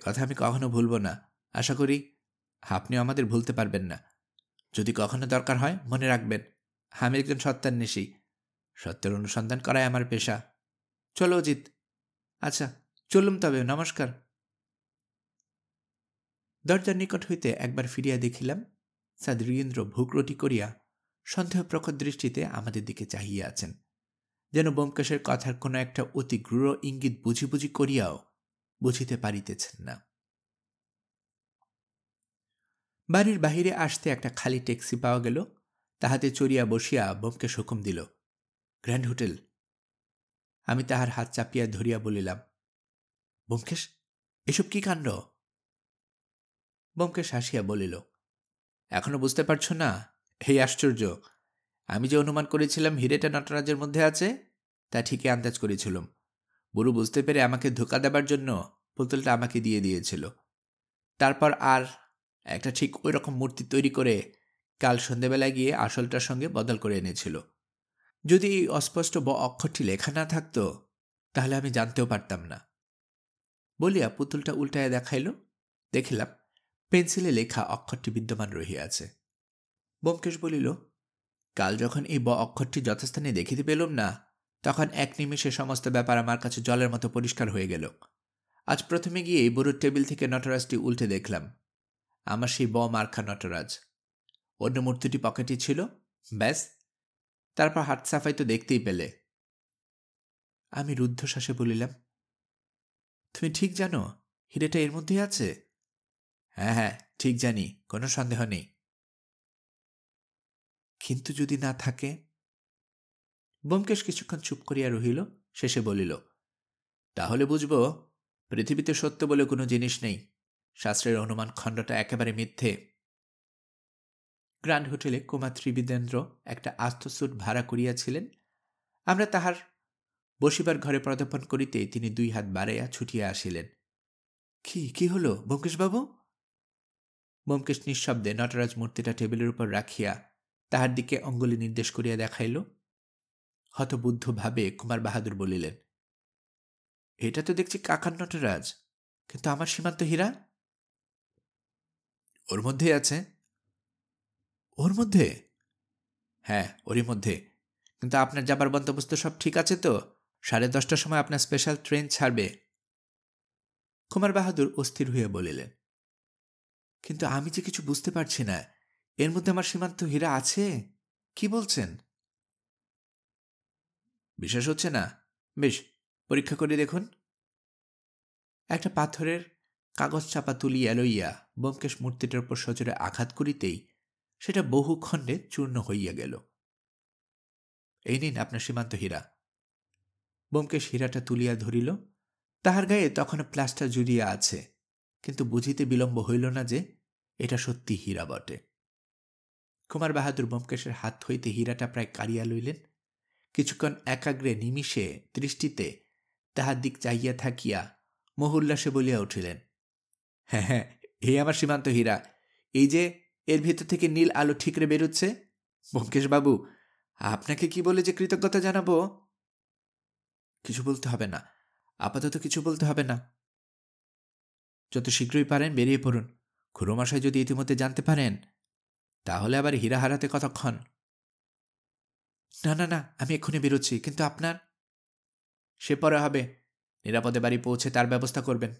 Speaker 1: কথা আমি কখনো ভুলব না। আশা করি আপনিও আমাদের ভুলতে পারবেন না। যদি কখনো দরকার হয় মনে রাখবেন, আমি একজন সত্যান্বেষী। সত্যের অনুসন্ধান করাই আমার পেশা। চলো অজিত। আচ্ছা, চলুম তবে, নমস্কার। দরজার নিকট হইতে একবার ফিরিয়া দেখিলাম সাদৃগেন্দ্র ভুগ্রটি করিয়া সন্দেহপ্রখর দৃষ্টিতে আমাদের দিকে চাহিয়া আছেন, যেন ব্যোমকেশের কথার কোনো একটা অতি গূঢ় ইঙ্গিত বুঝি বুঝি করিয়াও বুঝিতে পারিতেছেন না। বাড়ির বাহিরে আসতে একটা খালি ট্যাক্সি পাওয়া গেল। তাহাতে চড়িয়া বসিয়া ব্যোমকেশ হুকুম দিল, গ্র্যান্ড হোটেল। আমি তাহার হাত চাপিয়া ধরিয়া বলিলাম, ব্যোমকেশ, এসব কি কাণ্ড? ব্যোমকেশ হাসিয়া বলিল, এখনো বুঝতে পারছ না? এই আশ্চর্য! আমি যে অনুমান করেছিলাম হিরেটা নটরাজের মধ্যে আছে, তা ঠিকই আন্দাজ করেছিলাম। বুড়ো বুঝতে পেরে আমাকে ধোঁকা দেবার জন্য পুতুলটা আমাকে দিয়ে দিয়েছিল। তারপর আর একটা ঠিক ওই রকম মূর্তি তৈরি করে কাল সন্ধেবেলায় গিয়ে আসলটার সঙ্গে বদল করে এনেছিল। যদি এই অস্পষ্ট অক্ষরটি লেখা না থাকতো, তাহলে আমি জানতেও পারতাম না। বলিয়া পুতুলটা উল্টায় দেখাইল। দেখিলাম পেন্সিলে লেখা অক্ষরটি বিদ্যমান রহিয়াছে। ব্যোমকেশ বলিল, কাল যখন এই অক্ষরটি যথাস্থানে দেখিতে পেলাম না, তখন এক নিমেষে সমস্ত ব্যাপার আমার কাছে জলের মতো পরিষ্কার হয়ে গেল। আজ প্রথমে গিয়ে এই বুড়োর টেবিল থেকে নটরাজটি উল্টে দেখলাম, আমার সেই মার্কা নটরাজ। অন্য মূর্তিটি পকেটে ছিল, ব্যাস। তারপর হাত সাফাই তো দেখতেই পেলে। আমি রুদ্ধশ্বাসে বলিলাম, তুমি ঠিক জানো হিরেটা এর মধ্যেই আছে? হ্যাঁ হ্যাঁ, ঠিক জানি, কোনো সন্দেহ নেই। কিন্তু যদি না থাকে? ব্যোমকেশ কিছুক্ষণ চুপ করিয়া রহিল, শেষে বলিল, তাহলে বুঝব পৃথিবীতে সত্য বলে কোনো জিনিস নেই। শাস্ত্রের অনুমান খণ্ডটা একেবারে মিথ্যে। গ্র্যান্ড হোটেলে কুমার ত্রিবিদেন্দ্র একটা আস্ত স্যুট ভাড়া করিয়াছিলেন। আমরা তাহার বসিবার ঘরে পদার্পণ করিতে তিনি 2 হাত বাড়াইয়া ছুটিয়া আসিলেন। কি হল ব্যোমকেশবাবু? ব্যোমকেশ নিঃশব্দে নটরাজ মূর্তিটা টেবিলের উপর রাখিয়া তাহার দিকে অঙ্গুলি নির্দেশ করিয়া দেখাইল। হতবুদ্ধ ভাবে কুমার বাহাদুর বলিলেন, এটা তো দেখছি কাকার নটরাজ, কিন্তু আমার সীমান্ত হীরা? ওর মধ্যেই আছে। ওর মধ্যে? হ্যাঁ, ওরই মধ্যে। কিন্তু আপনার যাবার বন্দোবস্ত সব ঠিক আছে তো? 10:30টার সময় আপনার স্পেশাল ট্রেন ছাড়বে। কুমার বাহাদুর অস্থির হইয়া বলিলেন, কিন্তু আমি যে কিছু বুঝতে পারছি না। এর মধ্যে আমার সীমান্ত হীরা আছে? কি বলছেন? বিশ্বাস হচ্ছে না? বেশ, পরীক্ষা করে দেখুন। একটা পাথরের কাগজ চাপা তুলিয়া লইয়া ব্যোমকেশ মূর্তিটার উপর সজোরে আঘাত করিতেই সেটা বহু খণ্ডে চূর্ণ হইয়া গেল। এই নিন আপনার সীমান্ত হীরা। ব্যোমকেশ হীরাটা তুলিয়া ধরিল। তাহার গায়ে তখনও প্লাস্টার জুড়িয়া আছে, কিন্তু বুঝিতে বিলম্ব হইল না যে এটা সত্যি হীরা বটে। কুমার বাহাদুর ব্যোমকেশের হাত হইতে হীরাটা প্রায় কাড়িয়া লইলেন। কিছুক্ষণ একাগ্রে নিমিষে দৃষ্টিতে তাহার দিক চাহিয়া থাকিয়া মহুল্লাসে বলিয়া উঠিলেন, হ্যাঁ হ্যাঁ, এই আমার সীমান্ত হীরা। এই যে এর ভিতর থেকে নীল আলো ঠিকরে বেরোচ্ছে। ব্যোমকেশবাবু, আপনাকে কি বলে যে কৃতজ্ঞতা জানাবো? কিছু বলতে হবে না, আপাতত কিছু বলতে হবে না। যত শীঘ্রই পারেন বেরিয়ে পড়ুন। খুড়োমশাই যদি ইতিমধ্যে জানতে পারেন, তাহলে আবার হীরা হারাতে কতক্ষণ? না না না, আমি এক্ষুনি বেরোচ্ছি। কিন্তু আপনার? সে পরে হবে। নিরাপদে বাড়ি পৌঁছে তার ব্যবস্থা করবেন।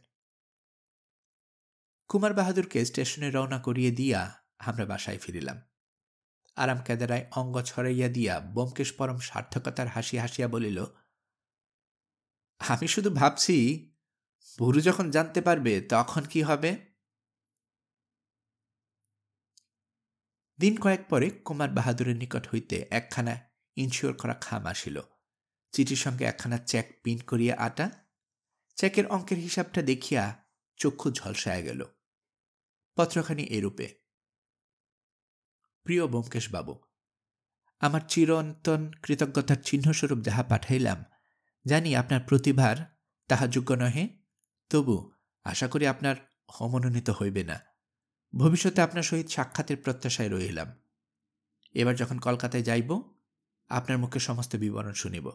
Speaker 1: কুমার বাহাদুরকে স্টেশনে রওনা করিয়ে দিয়া আমরা বাসায় ফিরিলাম। আরাম কেদারায় অঙ্গ ছড়াইয়া দিয়া ব্যোমকেশ পরম সার্থকতার হাসি হাসিয়া বলিল, আমি শুধু ভাবছি, বুড়ো যখন জানতে পারবে তখন কি হবে। দিন কয়েক পরে কুমার বাহাদুরের নিকট হইতে একখানা ইনশিওর করা খাম আসিল। চিঠির সঙ্গে একখানা চেক প্রিন্ট করিয়া আটা। চেকের অঙ্কের হিসাবটা দেখিয়া চক্ষু ঝলসায়া গেল। পত্রখানি এরূপে, প্রিয় ব্যোমকেশবাবু, আমার চিরন্তন কৃতজ্ঞতার চিহ্নস্বরূপ যাহা পাঠাইলাম, জানি আপনার প্রতিভার তাহা যোগ্য নহে, তবু আশা করি আপনার অমনোনীত হইবে না। ভবিষ্যতে আপনার সহিত সাক্ষাতের প্রত্যাশায় রহিলাম। এবার যখন কলকাতায় যাইব, আপনার মুখে সমস্ত বিবরণ শুনিব।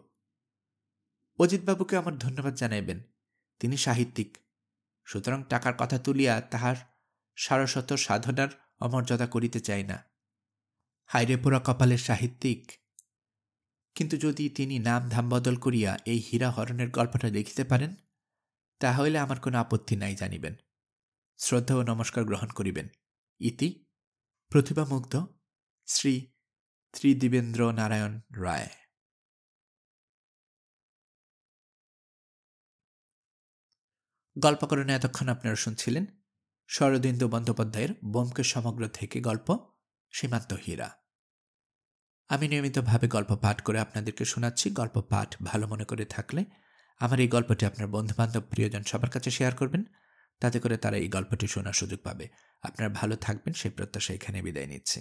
Speaker 1: অজিতবাবুকে আমার ধন্যবাদ জানাইবেন। তিনি সাহিত্যিক, সুতরাং টাকার কথা তুলিয়া তাহার সারস্বত সাধনার অমর্যাদা করিতে চাই না। হাইরে পোড়া কপালের সাহিত্যিক! কিন্তু যদি তিনি নাম ধাম বদল করিয়া এই হীরা হরণের গল্পটা লিখিতে পারেন, তাহা হইলে আমার কোনো আপত্তি নাই জানিবেন। শ্রদ্ধা ও নমস্কার গ্রহণ করিবেন। ইতি প্রতিভামুগ্ধ শ্রী ত্রিদিবেন্দ্র নারায়ণ রায়। গল্পকরণে এতক্ষণ আপনারা শুনছিলেন শরদিন্দু বন্দ্যোপাধ্যায়ের ব্যোমকেশ সমগ্র থেকে গল্প সীমান্ত হীরা। আমি নিয়মিতভাবে গল্প পাঠ করে আপনাদেরকে শোনাচ্ছি। গল্প পাঠ ভালো মনে করে থাকলে আমার এই গল্পটি আপনার বন্ধুবান্ধব প্রিয়জন সবার কাছে শেয়ার করবেন, তাতে করে তারা এই গল্পটি শোনার সুযোগ পাবে। আপনারা ভালো থাকবেন সেই প্রত্যাশা এখানে বিদায় নিচ্ছি।